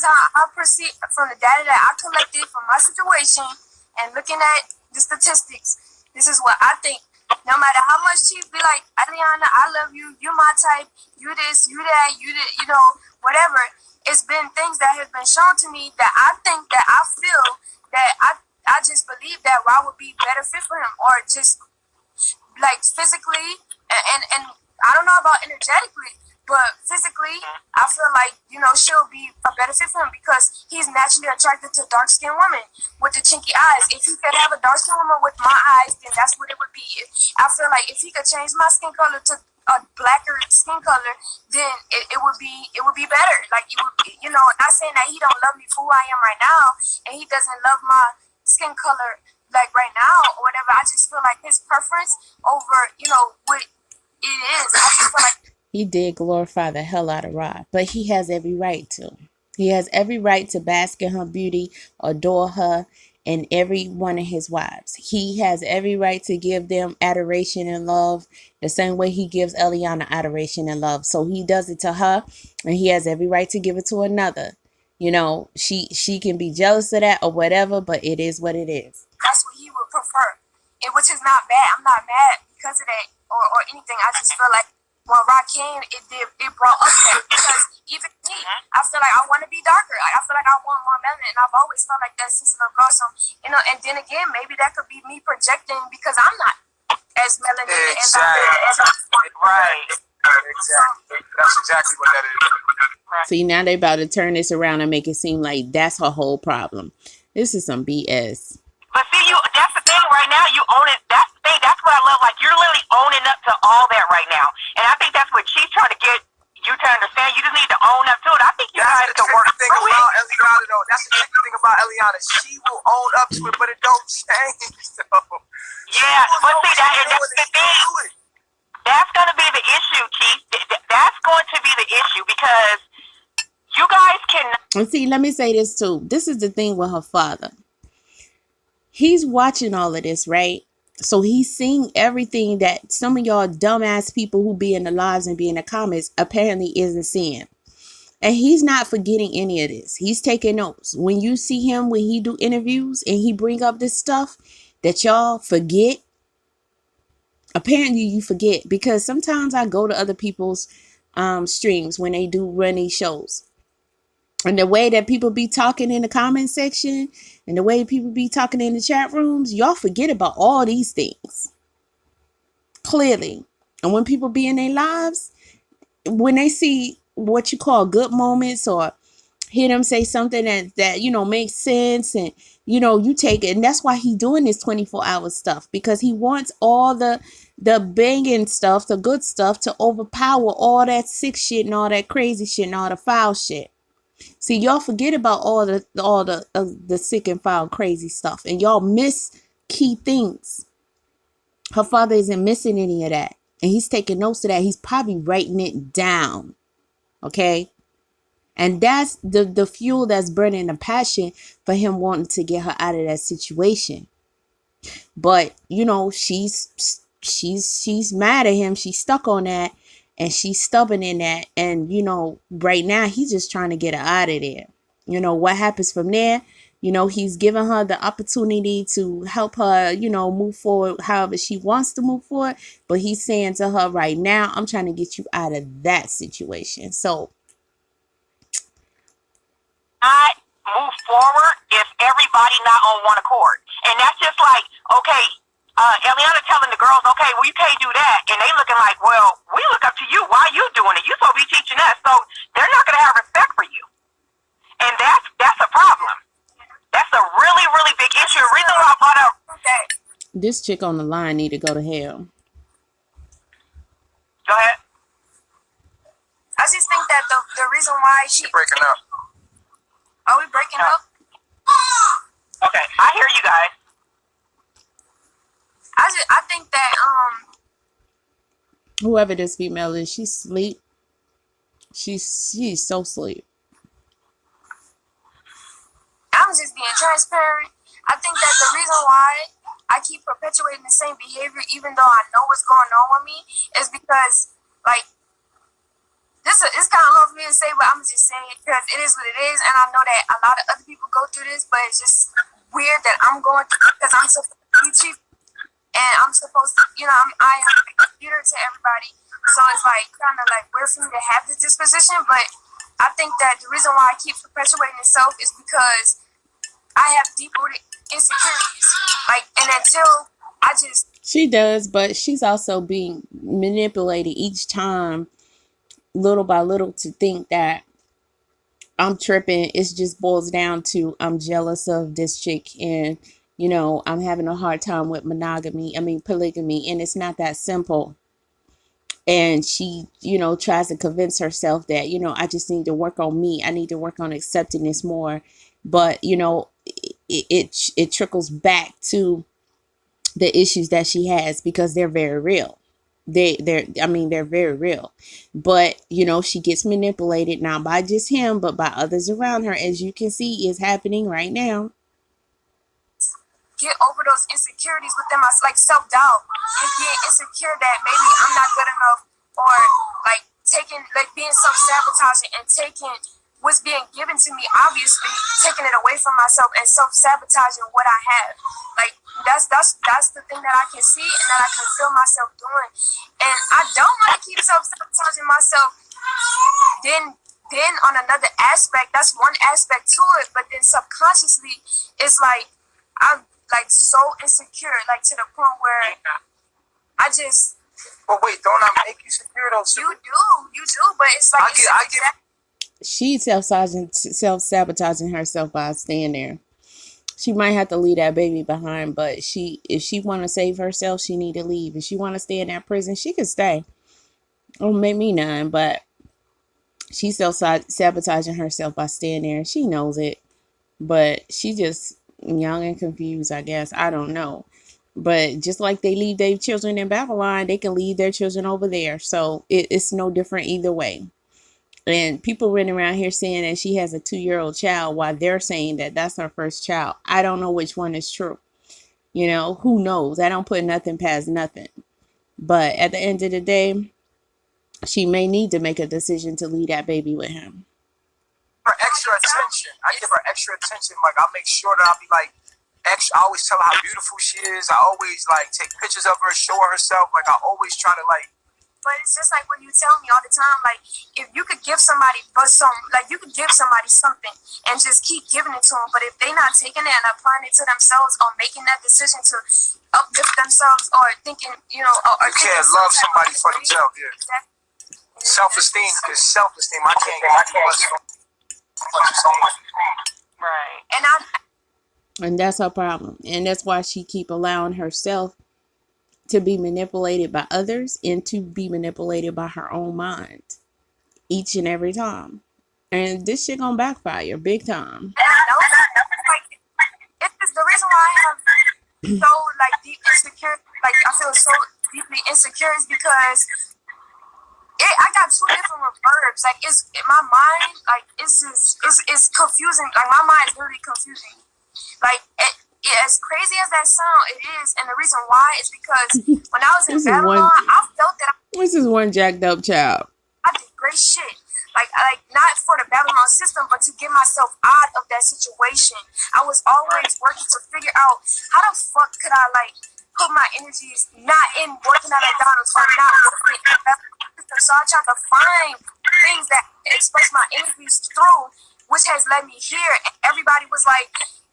how I perceive from the data that I collected from my situation and looking at the statistics. This is what I think. No matter how much she be like, Eliana, I love you. You're my type. You this, you that, whatever. It's been things that have been shown to me that I think, that I feel, that I just believe that I would be better fit for him, or just like physically, and I don't know about energetically, but physically, I feel like, she'll be a better fit for him because he's naturally attracted to dark-skinned women with the chinky eyes. If he could have a dark-skinned woman with my eyes, then that's what it would be. I feel like if he could change my skin color to a blacker skin color, then it would be better. Like, it would be, not saying that he don't love me for who I am right now, and he doesn't love my skin color like right now or whatever. I just feel like his preference over, what it is. I just feel like he did glorify the hell out of Rod, but he has every right to. He has every right to bask in her beauty, adore her, and every one of his wives. He has every right to give them adoration and love the same way he gives Eliana adoration and love. So he does it to her, and he has every right to give it to another. She can be jealous of that or whatever, but it is what it is. That's what he would prefer, which is not bad. I'm not mad because of that or anything. I just feel like when Rod came, it brought up that, because even me, I feel like I want to be darker. Like, I feel like I want more melanin, and I've always felt like that since a little girl. So, and then again, maybe that could be me projecting because I'm not as melanin as I am. Right. Exactly. That's exactly what that is. Right. See, now they about to turn this around and make it seem like that's her whole problem. This is some BS. But see, that's the thing right now, you own it. That's the thing, that's what I love. Like, you're literally owning up to all that right now. And I think that's what she's trying to get you to understand. You just need to own up to it. I think you guys can work through it. That's the tricky thing about Eliana. She will own up to it, but it don't change, though. Yeah, but see, that's the thing. That's going to be the issue, Keith. That's going to be the issue, because you guys can... And see, let me say this too. This is the thing with her father. He's watching all of this, right? So he's seeing everything that some of y'all dumbass people who be in the lives and be in the comments apparently isn't seeing. And he's not forgetting any of this. He's taking notes. When you see him, when he do interviews and he bring up this stuff that y'all forget, apparently you forget, because sometimes I go to other people's streams when they do run these shows. And the way that people be talking in the comment section and the way people be talking in the chat rooms, y'all forget about all these things. Clearly. And when people be in their lives, when they see what you call good moments or hear them say something that makes sense, and you take it, and that's why he doing this 24-hour stuff, because he wants all the banging stuff, the good stuff, to overpower all that sick shit and all that crazy shit and all the foul shit. See, y'all forget about all the sick and foul crazy stuff, and y'all miss key things. Her father isn't missing any of that, and he's taking notes of that. He's probably writing it down. Okay. And that's the fuel that's burning the passion for him wanting to get her out of that situation. But she's mad at him. She's stuck on that, and she's stubborn in that. And right now he's just trying to get her out of there. What happens from there? He's giving her the opportunity to help her, move forward however she wants to move forward. But he's saying to her right now, I'm trying to get you out of that situation. So not move forward if everybody not on one accord. And that's just like, okay, Eliana telling the girls, okay, well, you can't do that. And they looking like, well, we look up to you. Why are you doing it? You supposed to be teaching us. So they're not going to have respect for you. And that's a problem. That's a really, really big issue. The reason why I brought up that. This chick on the line need to go to hell. Go ahead. I just think that the reason why You're breaking up. Are we breaking up? Okay, I hear you guys. I think that Whoever this female is, she's sleep. She's so sleep. I'm just being transparent. I think that the reason why I keep perpetuating the same behavior, even though I know what's going on with me, is because, like, it's kind of hard for me to say, but I'm just saying it because it is what it is, and I know that a lot of other people go through this, but it's just weird that I'm going through it because I'm supposed to be chief, and I'm supposed to, I am a computer to everybody, so it's like kind of like weird for me to have this disposition, but I think that the reason why I keep perpetuating itself is because I have deep-rooted insecurities, and until I just... She does, but she's also being manipulated each time, little by little, to think that I'm tripping. It just boils down to I'm jealous of this chick, and I'm having a hard time with polygamy, and it's not that simple. And she, tries to convince herself that, I just need to work on me. I need to work on accepting this more. But, it trickles back to the issues that she has, because they're very real. They're very real. But, she gets manipulated, not by just him, but by others around her, as you can see is happening right now. Get over those insecurities within myself, like self-doubt, and being insecure that maybe I'm not good enough, or being self-sabotaging and taking what's being given to me, obviously taking it away from myself and self-sabotaging what I have. Like that's the thing that I can see and that I can feel myself doing, and I don't want to keep self-sabotaging myself. Then on another aspect, that's one aspect to it, but then subconsciously it's like I'm so insecure, to the point where I just... But wait, don't I make you secure though? You do, but it's like... I get She's self-sabotaging herself by staying there. She might have to leave that baby behind, but if she want to save herself, she need to leave. If she want to stay in that prison, she can stay. Don't make me none, but she's self-sabotaging herself by staying there. She knows it, but she just young and confused, I guess. I don't know. But just like they leave their children in Babylon, they can leave their children over there. So it's no different either way. And people running around here saying that she has a 2-year-old child while they're saying that that's her first child. I don't know which one is true. You know, who knows? I don't put nothing past nothing. But at the end of the day, she may need to make a decision to leave that baby with him. Her extra attention. I give her extra attention. Like, I make sure that I'll be like extra. I always tell her how beautiful she is. I always like take pictures of her, show her herself. Like, I always try to like. But it's just like when you tell me all the time, like, if you could give somebody you could give somebody something and just keep giving it to them. But if they not taking it and applying it to themselves or making that decision to uplift themselves or thinking, or you can't love somebody for themselves. Yeah. Exactly. Self-esteem, because self-esteem, I can't give so much. Right. And that's her problem. And that's why she keep allowing herself to be manipulated by others and to be manipulated by her own mind each and every time. And this shit gonna backfire big time. And I know that. It's the reason why I have so deep insecure. Like, I feel so deeply insecure is because I got two different verbs. Like, it's my mind. Like, it's confusing. Like, my mind is literally confusing. Like, as crazy as that sound, it is, and the reason why is because when I was in Babylon, I felt that this is one jacked up child. I did great shit. Like not for the Babylon system, but to get myself out of that situation. I was always working to figure out how the fuck could I put my energies not in working at McDonald's or not working in the Babylon system. So I tried to find things that express my energies through, which has led me here. And everybody was like,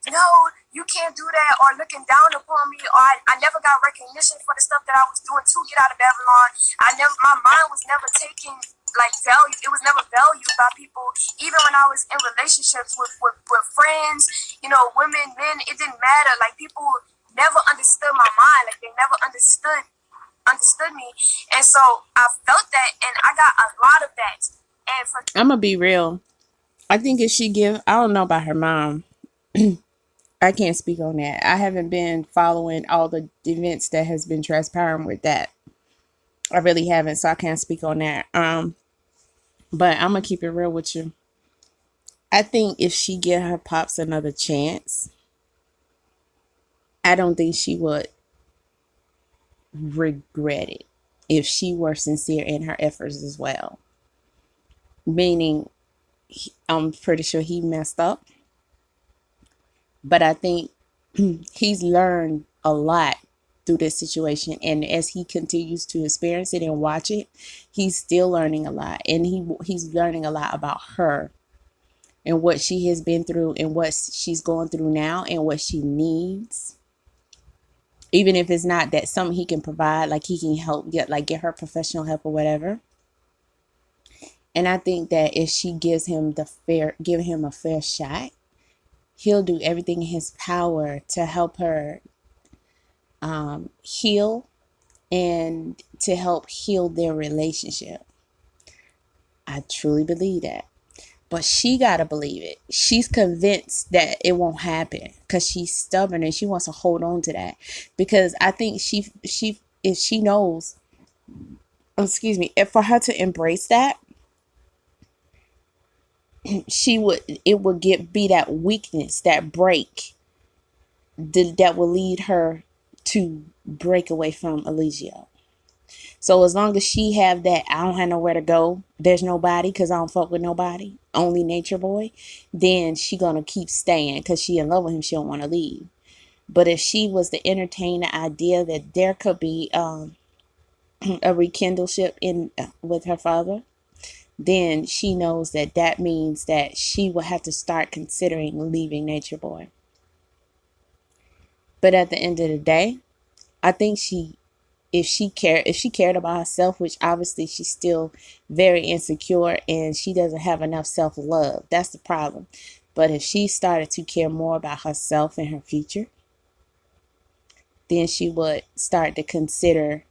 no, you can't do that, or looking down upon me, or I never got recognition for the stuff that I was doing to get out of Babylon. My mind was never taken value. It was never valued by people, even when I was in relationships with friends, women, men. It didn't matter. Like, people never understood my mind. Like, they never understood me, and so I felt that, and I got a lot of that. And I'm gonna be real. I think if she I don't know about her mom. I can't speak on that. I haven't been following all the events that has been transpiring with that. I really haven't, so I can't speak on that. But I'm gonna keep it real with you. I think if she give her pops another chance, I don't think she would regret it if she were sincere in her efforts as well. Meaning, I'm pretty sure he messed up. But I think he's learned a lot through this situation. And as he continues to experience it and watch it, he's still learning a lot. And he's learning a lot about her and what she has been through and what she's going through now and what she needs. Even if it's not that something he can provide, like he can help get her professional help or whatever. And I think that if she give him a fair shot, he'll do everything in his power to help her heal and to help heal their relationship. I truly believe that. But she got to believe it. She's convinced that it won't happen because she's stubborn and she wants to hold on to that. Because I think if she knows, if for her to embrace that, it would be that weakness, that break that will lead her to break away from eligio. So as long as she have that, I don't have nowhere to go, there's nobody because I don't fuck with nobody, only nature boy, then she gonna keep staying because she in love with him. She don't want to leave. But if she was to entertain the idea that there could be a rekindleship with her father, then she knows that means that she will have to start considering leaving nature boy. But at the end of the day, I think if she cared about herself, which obviously she's still very insecure and she doesn't have enough self-love. That's the problem. But if she started to care more about herself and her future, then she would start to consider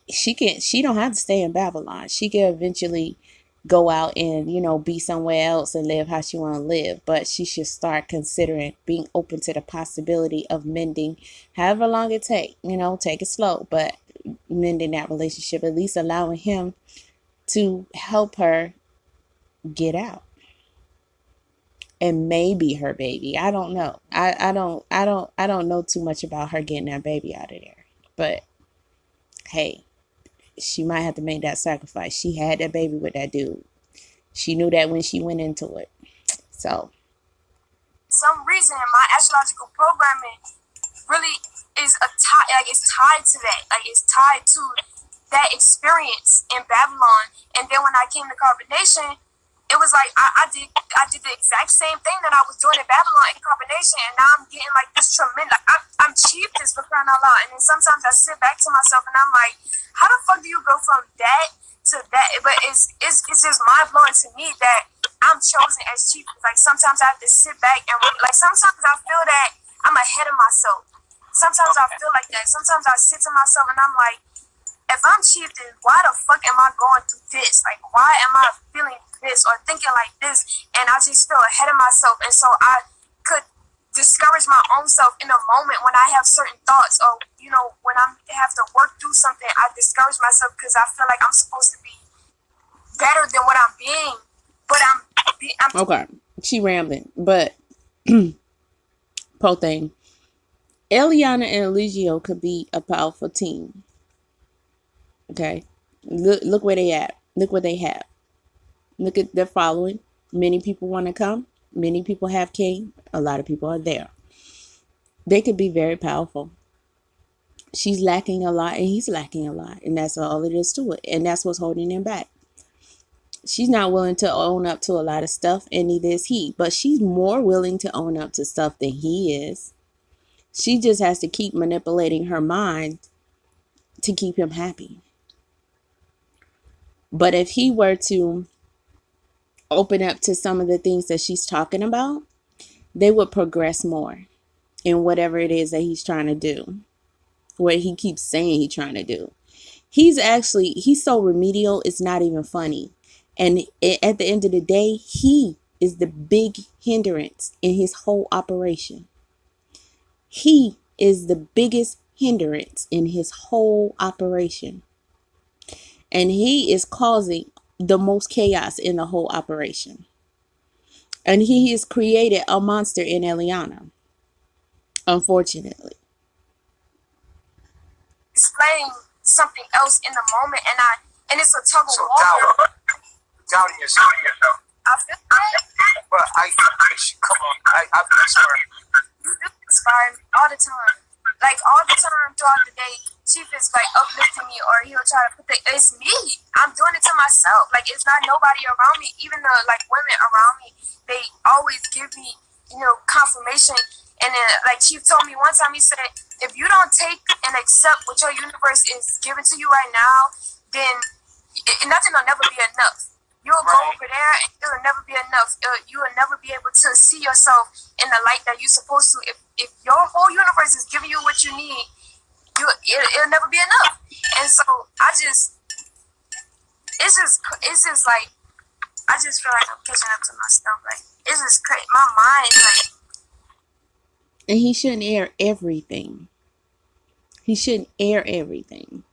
she don't have to stay in Babylon. She can eventually go out and, be somewhere else and live how she want to live. But she should start considering being open to the possibility of mending, however long it take, take it slow, but mending that relationship, at least allowing him to help her get out. and maybe her baby. I don't know. I don't know too much about her getting that baby out of there. But hey, she might have to make that sacrifice. She had that baby with that dude. She knew that when she went into it. So some reason my astrological programming really is it's tied to that. Like it's tied to that experience in Babylon. And then when I came to Carbonation, it was like I did the exact same thing that I was doing in Babylon in Carbonation, and now I'm getting like this tremendous. Like, I'm chiefess for crying out loud. And then sometimes I sit back to myself and I'm like, how the fuck do you go from that to that? But it's just mind blowing to me that I'm chosen as chiefess. Like sometimes I have to sit back and like sometimes I feel that I'm ahead of myself. Sometimes I feel like that. Sometimes I sit to myself and I'm like, if I'm chieftain, why the fuck am I going through this? Like, why am I feeling this or thinking like this? And I just feel ahead of myself. And so I could discourage my own self in a moment when I have certain thoughts or, you know, when I have to work through something, I discourage myself because I feel like I'm supposed to be better than what I'm being. But I'm okay. She rambling. But poor thing. Eliana and Eligio could be a powerful team. Okay, look where they at. Look what they have. Look at their following. Many people want to come. Many people have came. A lot of people are there. They could be very powerful. She's lacking a lot and he's lacking a lot. And that's all it is to it. And that's what's holding him back. She's not willing to own up to a lot of stuff, and neither is he. But she's more willing to own up to stuff than he is. She just has to keep manipulating her mind to keep him happy. But if he were to open up to some of the things that she's talking about, they would progress more in whatever it is that he's trying to do. What he keeps saying he's trying to do. He's so remedial, it's not even funny. And at the end of the day, he is the big hindrance in his whole operation. He is the biggest hindrance in his whole operation. And he is causing the most chaos in the whole operation. And he has created a monster in Eliana, unfortunately. displaying something else in the moment, and it's a tug of war. Doubting yourself. I feel that. But come on, I've been inspired. You do inspire me all the time. Like all the time throughout the day, Chief is like uplifting me, or he'll try to put it's me. I'm doing it to myself. Like it's not nobody around me. Even the like women around me, they always give me, you know, confirmation. And then like Chief told me one time, he said, if you don't take and accept what your universe is giving to you right now, then nothing will never be enough. You'll go over there and it'll never be enough. You will never be able to see yourself in the light that you're supposed to. If your whole universe is giving you what you need, it'll never be enough. And so it's just like, I just feel like I'm catching up to myself. Like, it's just crazy. My mind, like. And he shouldn't air everything. He shouldn't air everything.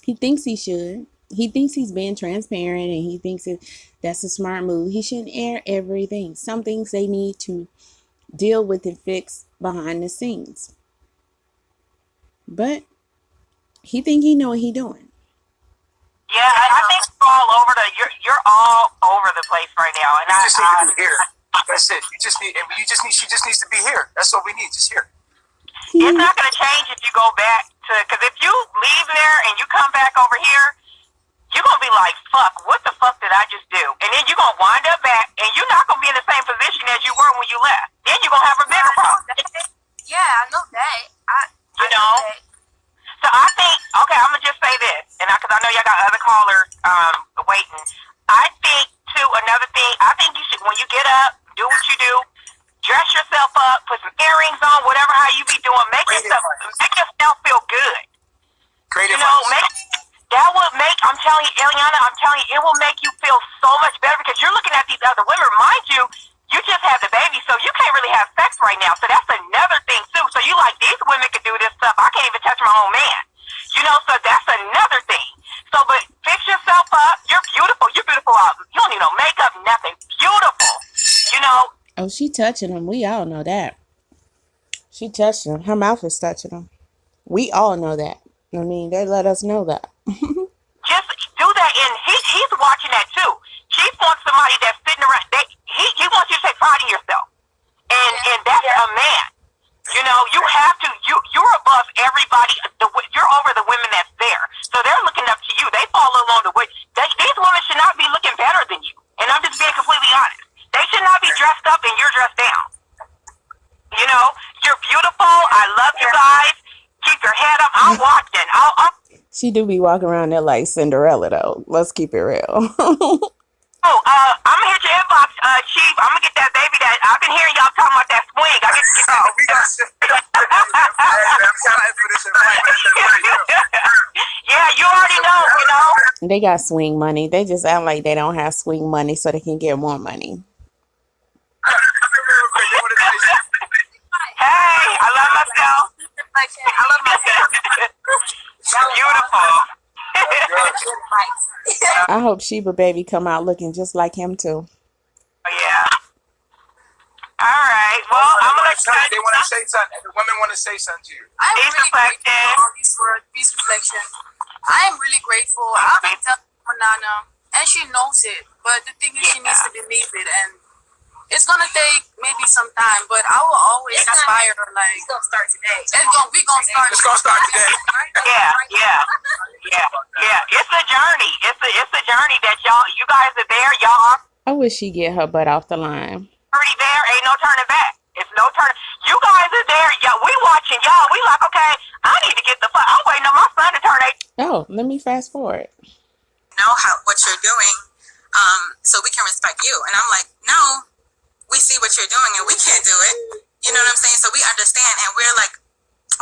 He thinks he should. He thinks he's being transparent and he thinks that's a smart move. He shouldn't air everything. Some things they need to deal with and fix behind the scenes. But he think he know what he doing. Yeah, I think you're all over the place right now. And you just need to be here. That's it. She just needs to be here. That's all we need, just here. It's not going to change if you go back to, because if you leave there and you come back over here, you're going to be like, fuck, what the fuck did I just do? And then you're going to wind up back, and you're not going to be in the same position as you were when you left. Then you're going to have a bigger problem. Yeah, I know that. I know that. So I think, okay, I'm going to just say this, and because I know y'all got other callers waiting. I think, too, another thing, I think you should, when you get up, do what you do, dress yourself up, put some earrings on, whatever how you be doing, make yourself feel good. Great advice. That would make, I'm telling you, Eliana, it will make you feel so much better because you're looking at these other women. Mind you, you just had the baby, so you can't really have sex right now. So that's another thing, too. So you like, these women can do this stuff. I can't even touch my own man. You know, so that's another thing. So, but fix yourself up. You're beautiful. You're beautiful out. You don't need no makeup, nothing. Beautiful. You know, Oh, she touching him. We all know that. She touching him. Her mouth is touching him. We all know that. I mean, they let us know that. Just do that, and he's watching that too. She wants somebody that's sitting around. He wants you to take pride in yourself, and that's a man. You know, you have to. You're above everybody. You're over the women that's there, so they're looking up to you. They follow along the way. These women should not be looking better than you, and I'm just being completely honest. They should not be dressed up and you're dressed down. You know, you're beautiful. I love you guys. Keep your head up. I'm watching. She do be walking around there like Cinderella, though. Let's keep it real. I'm gonna hit your inbox, Chief. I'm gonna get that baby. That I've been hearing y'all talking about that swing. I get to get that. We got Yeah, you already know. You know. They got swing money. They just act like they don't have swing money so they can get more money. Hey, I love myself. I love myself. Beautiful. I hope Sheba baby come out looking just like him too. Yeah. All right. Well, I'm gonna let you guys. They want to say something. The women want to say something to you. I'm really grateful for all these words, peace reflection. I am really grateful. I've been telling Manana, and she knows it, but the thing is, she needs to believe it, and it's gonna take maybe some time, but I will always inspire her. Like, it's gonna start today. We gonna start. It's gonna start today. Yeah. It's a journey. It's a journey that you guys are there. Y'all are I wish she get her butt off the line. already there. Ain't no turning back. It's no turning. You guys are there. Yeah, we watching y'all. We like, okay, I need to get the fuck. I'm waiting on my son to turn 8. Oh, let me fast forward. Know what you're doing, so we can respect you. And I'm like, no, we see what you're doing and we can't do it. You know what I'm saying? So we understand, and we're like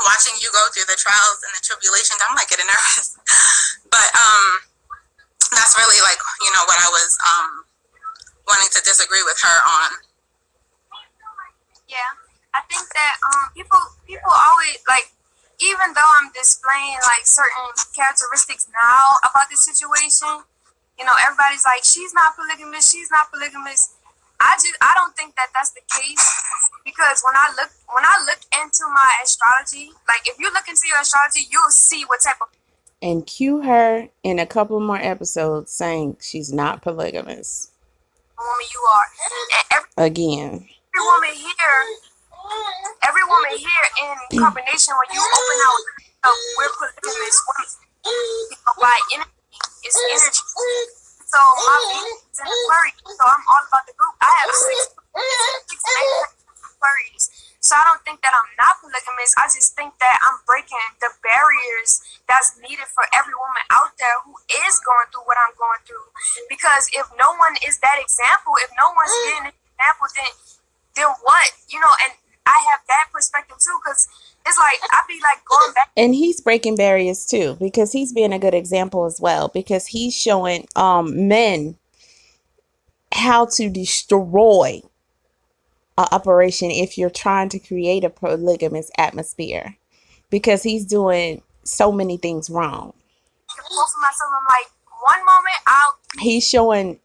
watching you go through the trials and the tribulations. I'm like getting nervous, but that's really like, you know, what I was wanting to disagree with her on. Yeah, I think that people always like, even though I'm displaying like certain characteristics now about this situation, you know, everybody's like, she's not polygamous, she's not polygamous. I don't think that that's the case, because when I look into my astrology, like if you look into your astrology, you'll see what type of And cue her in a couple more episodes saying she's not polygamous. woman you are. And Again. every woman here in Carbonnation, when you open out, we're polygamous women. You know, by energy, it's energy. So my Venus is in Aquarius, so I'm all about the group. I have six Aquarius. So I don't think that I'm not polygamous. I just think that I'm breaking the barriers that's needed for every woman out there who is going through what I'm going through. Because if no one is that example, if no one's getting an example, then what? You know, and I have that perspective too, because it's like, I be like going back. And he's breaking barriers too, because he's being a good example as well, because he's showing men how to destroy an operation if you're trying to create a polygamous atmosphere, because he's doing so many things wrong. I'm like, one moment he's showing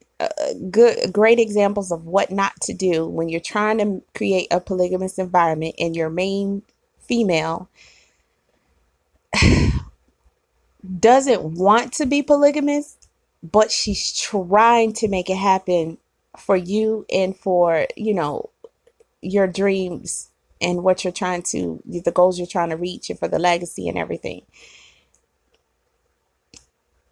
great examples of what not to do when you're trying to create a polygamous environment and your main female doesn't want to be polygamous, but she's trying to make it happen for you and for, you know, your dreams and what you're trying to, the goals you're trying to reach, and for the legacy and everything.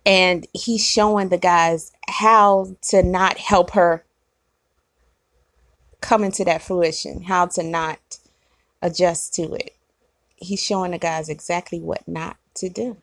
And he's showing the guys how to not help her come into that fruition, how to not adjust to it. He's showing the guys exactly what not to do.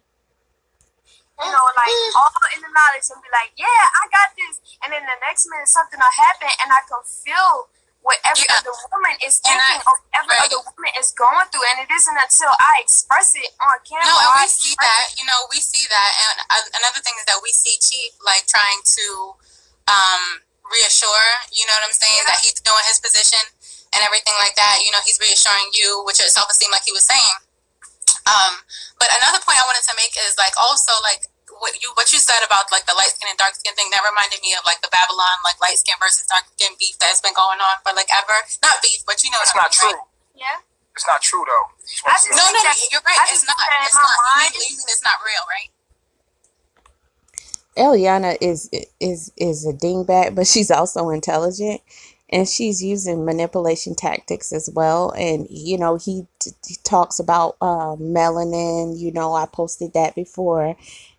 You know, like all in the knowledge and be like, yeah, I got this. And then the next minute something will happen and I can feel what every other woman is thinking or every other woman is going through. And it isn't until I express it on camera. No, and we see that, you know, we see that. And another thing is that we see Chief like trying to reassure, you know what I'm saying, that he's doing his position and everything like that. You know, he's reassuring you with your self-esteem, like he was saying. But another point I wanted to make is like also like what you said about like the light skin and dark skin thing, that reminded me of like the Babylon like light skin versus dark skin beef that's been going on for like ever. Not beef, but you know It's what I not mean, true. right? Yeah. It's not true though. No, you're right. It's not. It's not. It's not real, right? Eliana is a dingbat, but she's also intelligent, and she's using manipulation tactics as well. And he talks about melanin. I posted that before,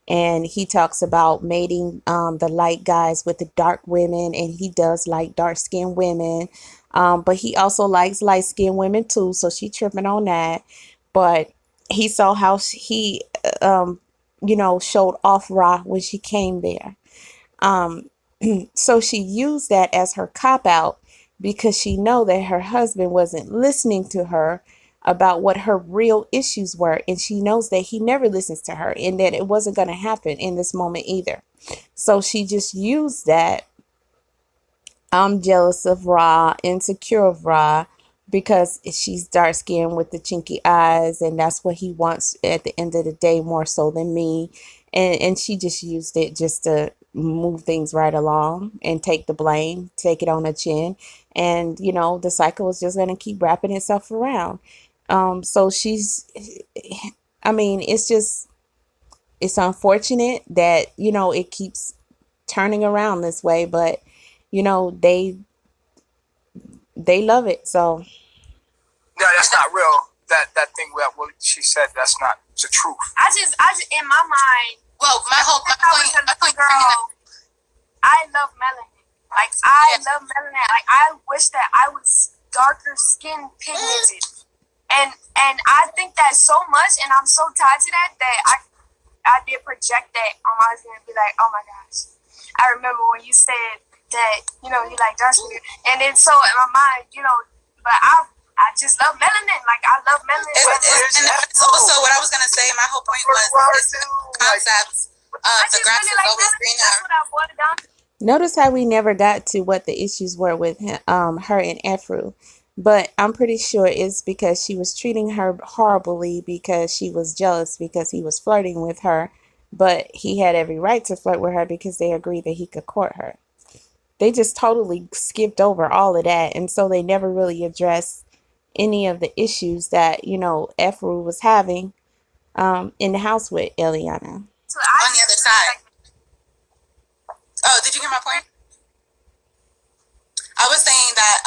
and he talks about mating the light guys with the dark women, and he does like dark skinned women, but he also likes light skinned women too. So she tripping on that, but he saw how he showed off Ra when she came there. Um, so she used that as her cop out because she know that her husband wasn't listening to her about what her real issues were, and she knows that he never listens to her and that it wasn't going to happen in this moment either. So she just used that I'm jealous of Ra, insecure of Ra, because she's dark skinned with the chinky eyes, and that's what he wants at the end of the day more so than me. And she just used it just to move things right along and take the blame, take it on her chin. And, the cycle is just going to keep wrapping itself around. So it's unfortunate that, it keeps turning around this way, but, they love it. So no, that's not real. That thing that what she said, that's not the truth. I just in my mind. Well, my point. Girl, I love melanin. Like I love melanin. Like I wish that I was darker skin pigmented, and I think that so much, and I'm so tied to that I did project that on my husband and be like, oh my gosh, I remember when you said that, you like dark skin. And then so in my mind, but I just love melanin. Like I love melanin. And that's also what I was going to say. My whole point was concepts of the grass is always greener. That's what I boiled it down to. Notice how we never got to what the issues were with him, her and Ephru. But I'm pretty sure it's because she was treating her horribly because she was jealous because he was flirting with her. But he had every right to flirt with her because they agreed that he could court her. They just totally skipped over all of that. And so they never really addressed any of the issues that, Ephru was having in the house with Eliana. So on the other side. Oh, did you hear my point? I was saying that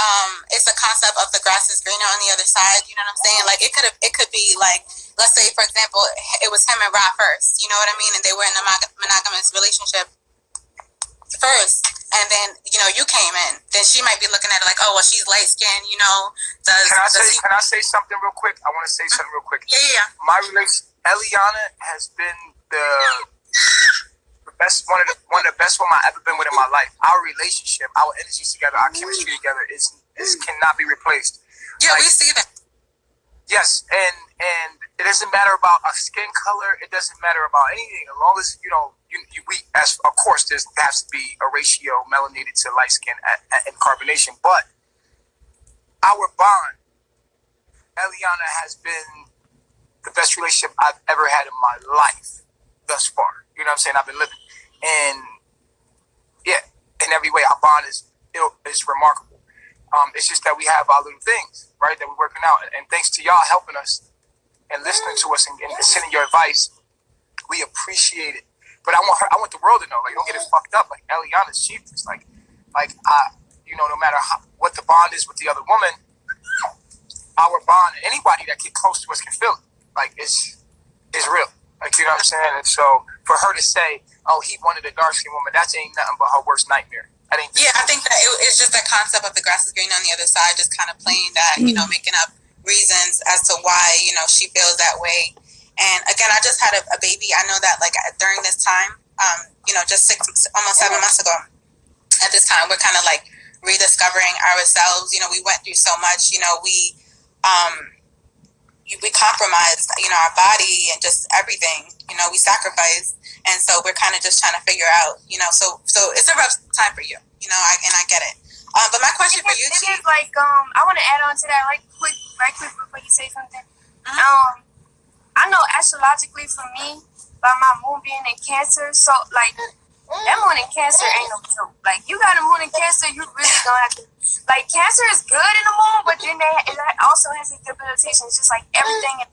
it's a concept of the grass is greener on the other side. You know what I'm saying? Like it could be like, let's say for example, it was him and Ra first. You know what I mean? And they were in a monogamous relationship first, and then you came in. Then she might be looking at it like, oh well, she's light skinned. Can I say something real quick? I want to say something real quick. Yeah. My relation, Eliana has been the best, one of the best women I've ever been with in my life. Our relationship, our energies together, our chemistry together is cannot be replaced. Yeah, we see that. Yes, and it doesn't matter about our skin color. It doesn't matter about anything as long as we as of course there has to be a ratio melanated to light skin in carbonation, but our bond, Eliana, has been the best relationship I've ever had in my life thus far. You know what I'm saying? I've been living, and yeah, in every way, our bond is remarkable. It's just that we have our little things, right, that we're working out, and thanks to y'all helping us and listening to us and sending your advice, we appreciate it. But I want the world to know, like, don't get it fucked up. Like, Eliana's chiefess, like, no matter what the bond is with the other woman, our bond, anybody that get close to us can feel it. Like, it's real. Like, you know what I'm saying? And so, for her to say, oh, he wanted a dark-skinned woman, that ain't nothing but her worst nightmare. I think that it's just that concept of the grass is green on the other side, just kind of playing that, making up reasons as to why, she feels that way. And again, I just had a baby. I know that like during this time, just almost 7 months ago, at this time, we're kind of like rediscovering ourselves. We went through so much. We compromised, our body and just everything. We sacrificed, and so we're kind of just trying to figure out. So it's a rough time for you. And I get it. But my question for you, Chief, like I want to add on to that, right quick before you say something. I know astrologically for me, by my moon being in Cancer. So like that moon in Cancer ain't no joke. Like you got a moon in Cancer, you really gonna have to. Like Cancer is good in the moon, but then it also has its debilitations, just like everything.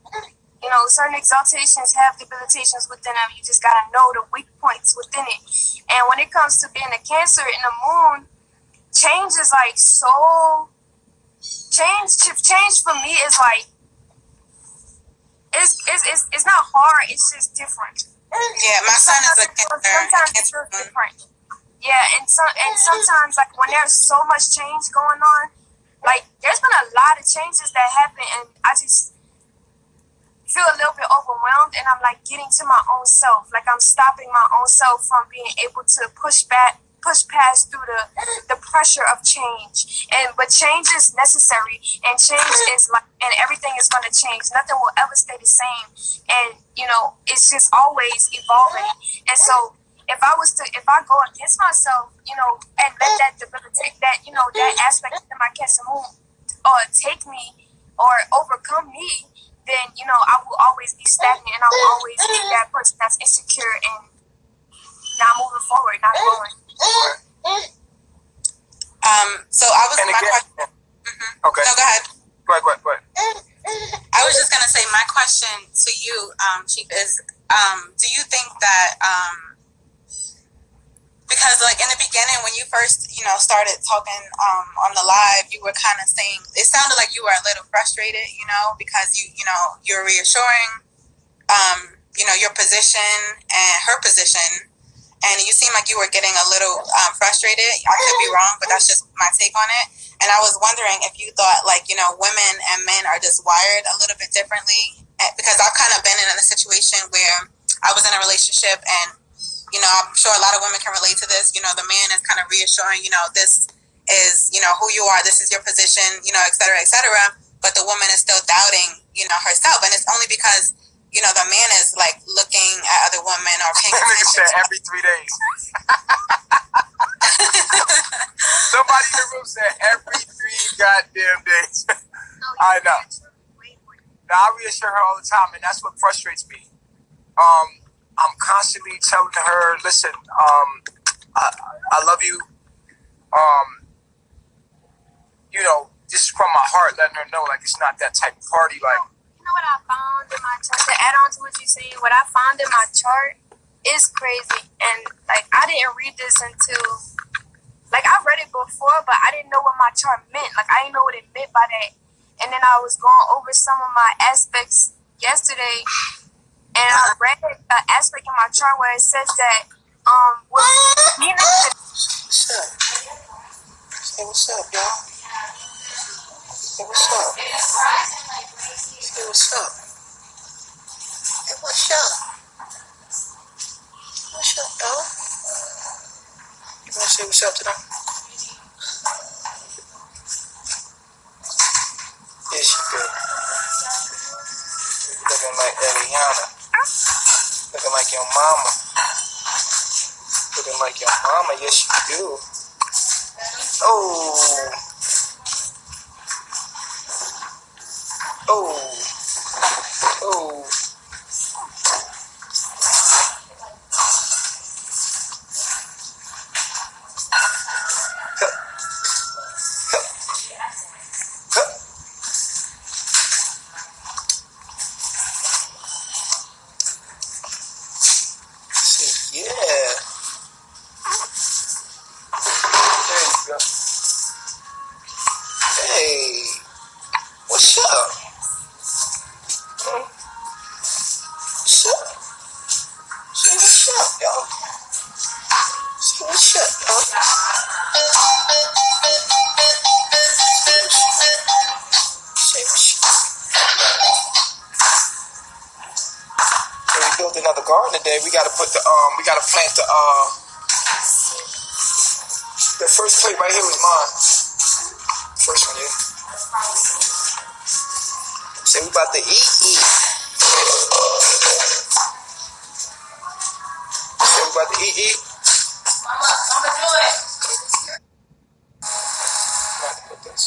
You know, certain exaltations have debilitations within them. You just gotta know the weak points within it. And when it comes to being a Cancer in the moon, change is like so. Change for me is like it's not hard. It's just different. Yeah, my son is a Cancer. Sometimes it's just different. Yeah, and sometimes like when there's so much change going on, like there's been a lot of changes that happen, and I just feel a little bit overwhelmed, and I'm like getting to my own self. Like I'm stopping my own self from being able to push past through the pressure of change. But change is necessary, and change is like, and everything is going to change. Nothing will ever stay the same, and you know it's just always evolving. And so if I go against myself, you know, and let that debilitate that, you know, that aspect of my Cancer moon or take me or overcome me, then you know I will always be stagnant, and I will always be that person that's insecure and not moving forward, not growing. So I was And my again, question. okay. No, go ahead. Go ahead. I was just gonna say my question to you, Chief, is do you think that because like in the beginning when you first started talking on the live, you were kind of saying it sounded like you were a little frustrated, because you're reassuring your position and her position, and you seem like you were getting a little frustrated. I could be wrong, but that's just my take on it. And I was wondering if you thought women and men are just wired a little bit differently, because I've kind of been in a situation where I was in a relationship, and I'm sure a lot of women can relate to this. The man is kind of reassuring, this is, who you are, this is your position, et cetera, et cetera. But the woman is still doubting, herself. And it's only because, the man is like looking at other women or paying attention. Every 3 days. Somebody in the room said every 3 goddamn days. I know. Now, I reassure her all the time, and that's what frustrates me. I'm constantly telling her, listen, I love you. This is from my heart, letting her know, like, it's not that type of party. Like, you know what I found in my chart? To add on to what you say, what I found in my chart is crazy. And, like, I didn't read this until, like, I read it before, but I didn't know what my chart meant. Like, I didn't know what it meant by that. And then I was going over some of my aspects yesterday, and I read an aspect in my chart where it says that what's up? Hey, what's up, y'all? Hey, what's up? Hey, what's up? Hey, what's up? What's up, dog? You wanna say what's up to them? Yes, you do. Looking like Eliana. Looking like your mama. Looking like your mama. Yes, you do. Oh. Oh. Oh. Another garden today. We gotta put we gotta plant the first plate right here was mine. First one here. Say we about to eat. Say we about to eat. Mama do it. Put this.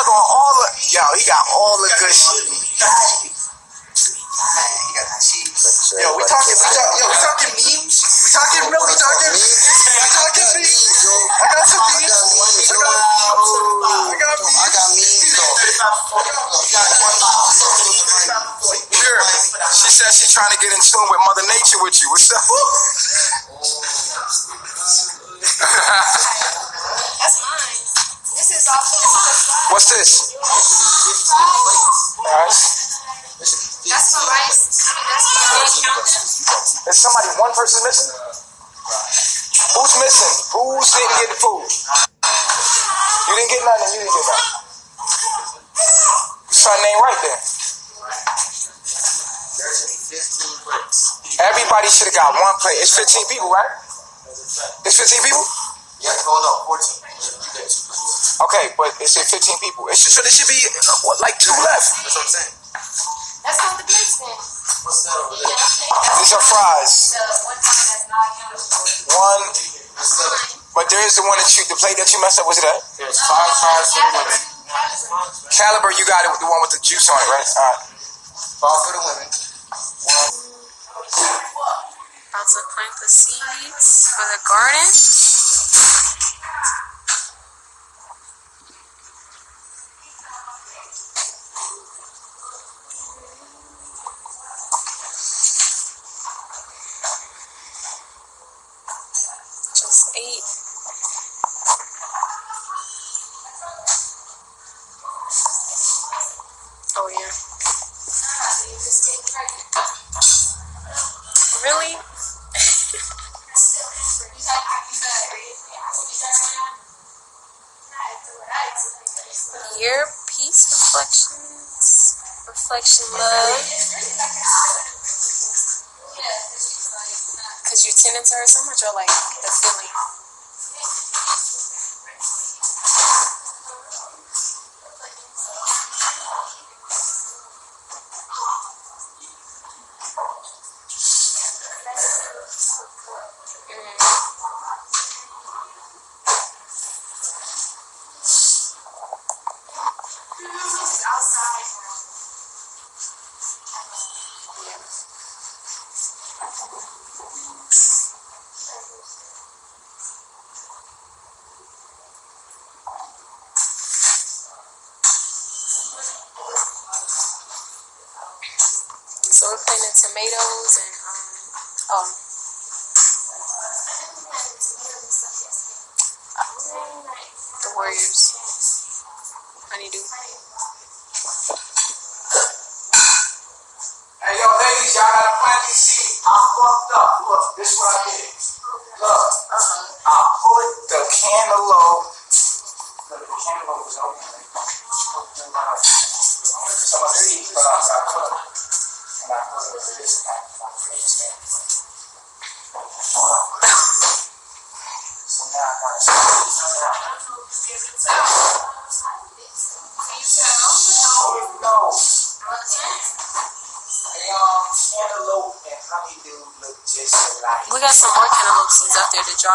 plug on all the, yo, he got all the good shit. Yo, we talking memes? We talking real? We talking memes? I got some memes. I got memes though. Sure. She said she's trying to get in tune with Mother Nature with you. What's up? That's mine. This is all. What's this? Alright. That's for rice. Is somebody, one person missing? Who's missing? Who's didn't get the food? You didn't get nothing, you didn't get nothing. Son ain't right there. Everybody should have got one plate. It's 15 people, right? It's 15 people? Yeah, hold on, 14. Okay, but it said 15 people. So there should be, like 2 left. That's what I'm saying. Let's go with the plates then. What's that over there? These are fries. The one time that's not accountable. One, but there is the one that you, the plate that you messed up, was it that? There's 5 fries for the women. Caliber, you got it with the one with the juice on it, right? Alright. 5 for the women. About to plant the seeds for the garden. Just 8. Oh yeah. Really? Year, peace, reflection, love. Cause you tending to her so much, or like the feeling. So we're planting tomatoes and the Warriors. Honeydew. Hey, yo, ladies, y'all gotta plant these seeds. I fucked up. Look, this is what I did. Look, I put the cantaloupe. Look, the cantaloupe was open. So I see, but I put it. And I put it with this pack. And I put it in. So now I gotta see it out. No. Cantaloupe and honeydew look just alike. We got some more cantaloupe seeds out there to draw.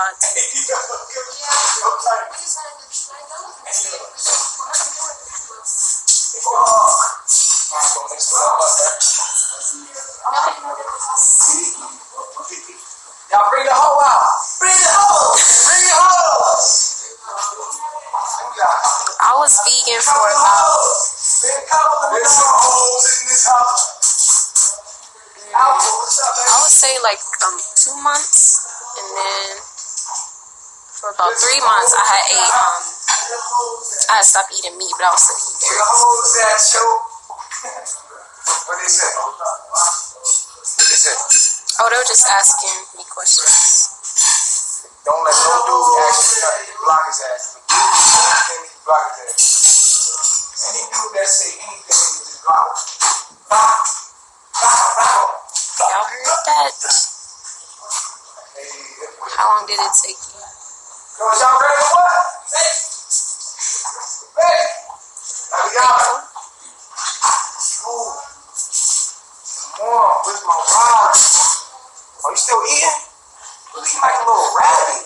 Y'all bring the hoe out. Bring the hoe. Bring the hoe. I was vegan for about There's some hoes in this house. I would say like 2 months, and then for about 3 months I had I had stopped eating meat, but I was still eating The berries. hoes that show. What they say? What they say? Oh, they were just asking me questions. Don't let no dude ask you nothing. Block his ass. Block his ass. Any dude that say anything, you just block him. Block. Y'all heard that? How long did it take you? Yo, is y'all ready to what? Ready? Y'all. Come on, where's my rod? Are you still eating? You eating like a little rabbit.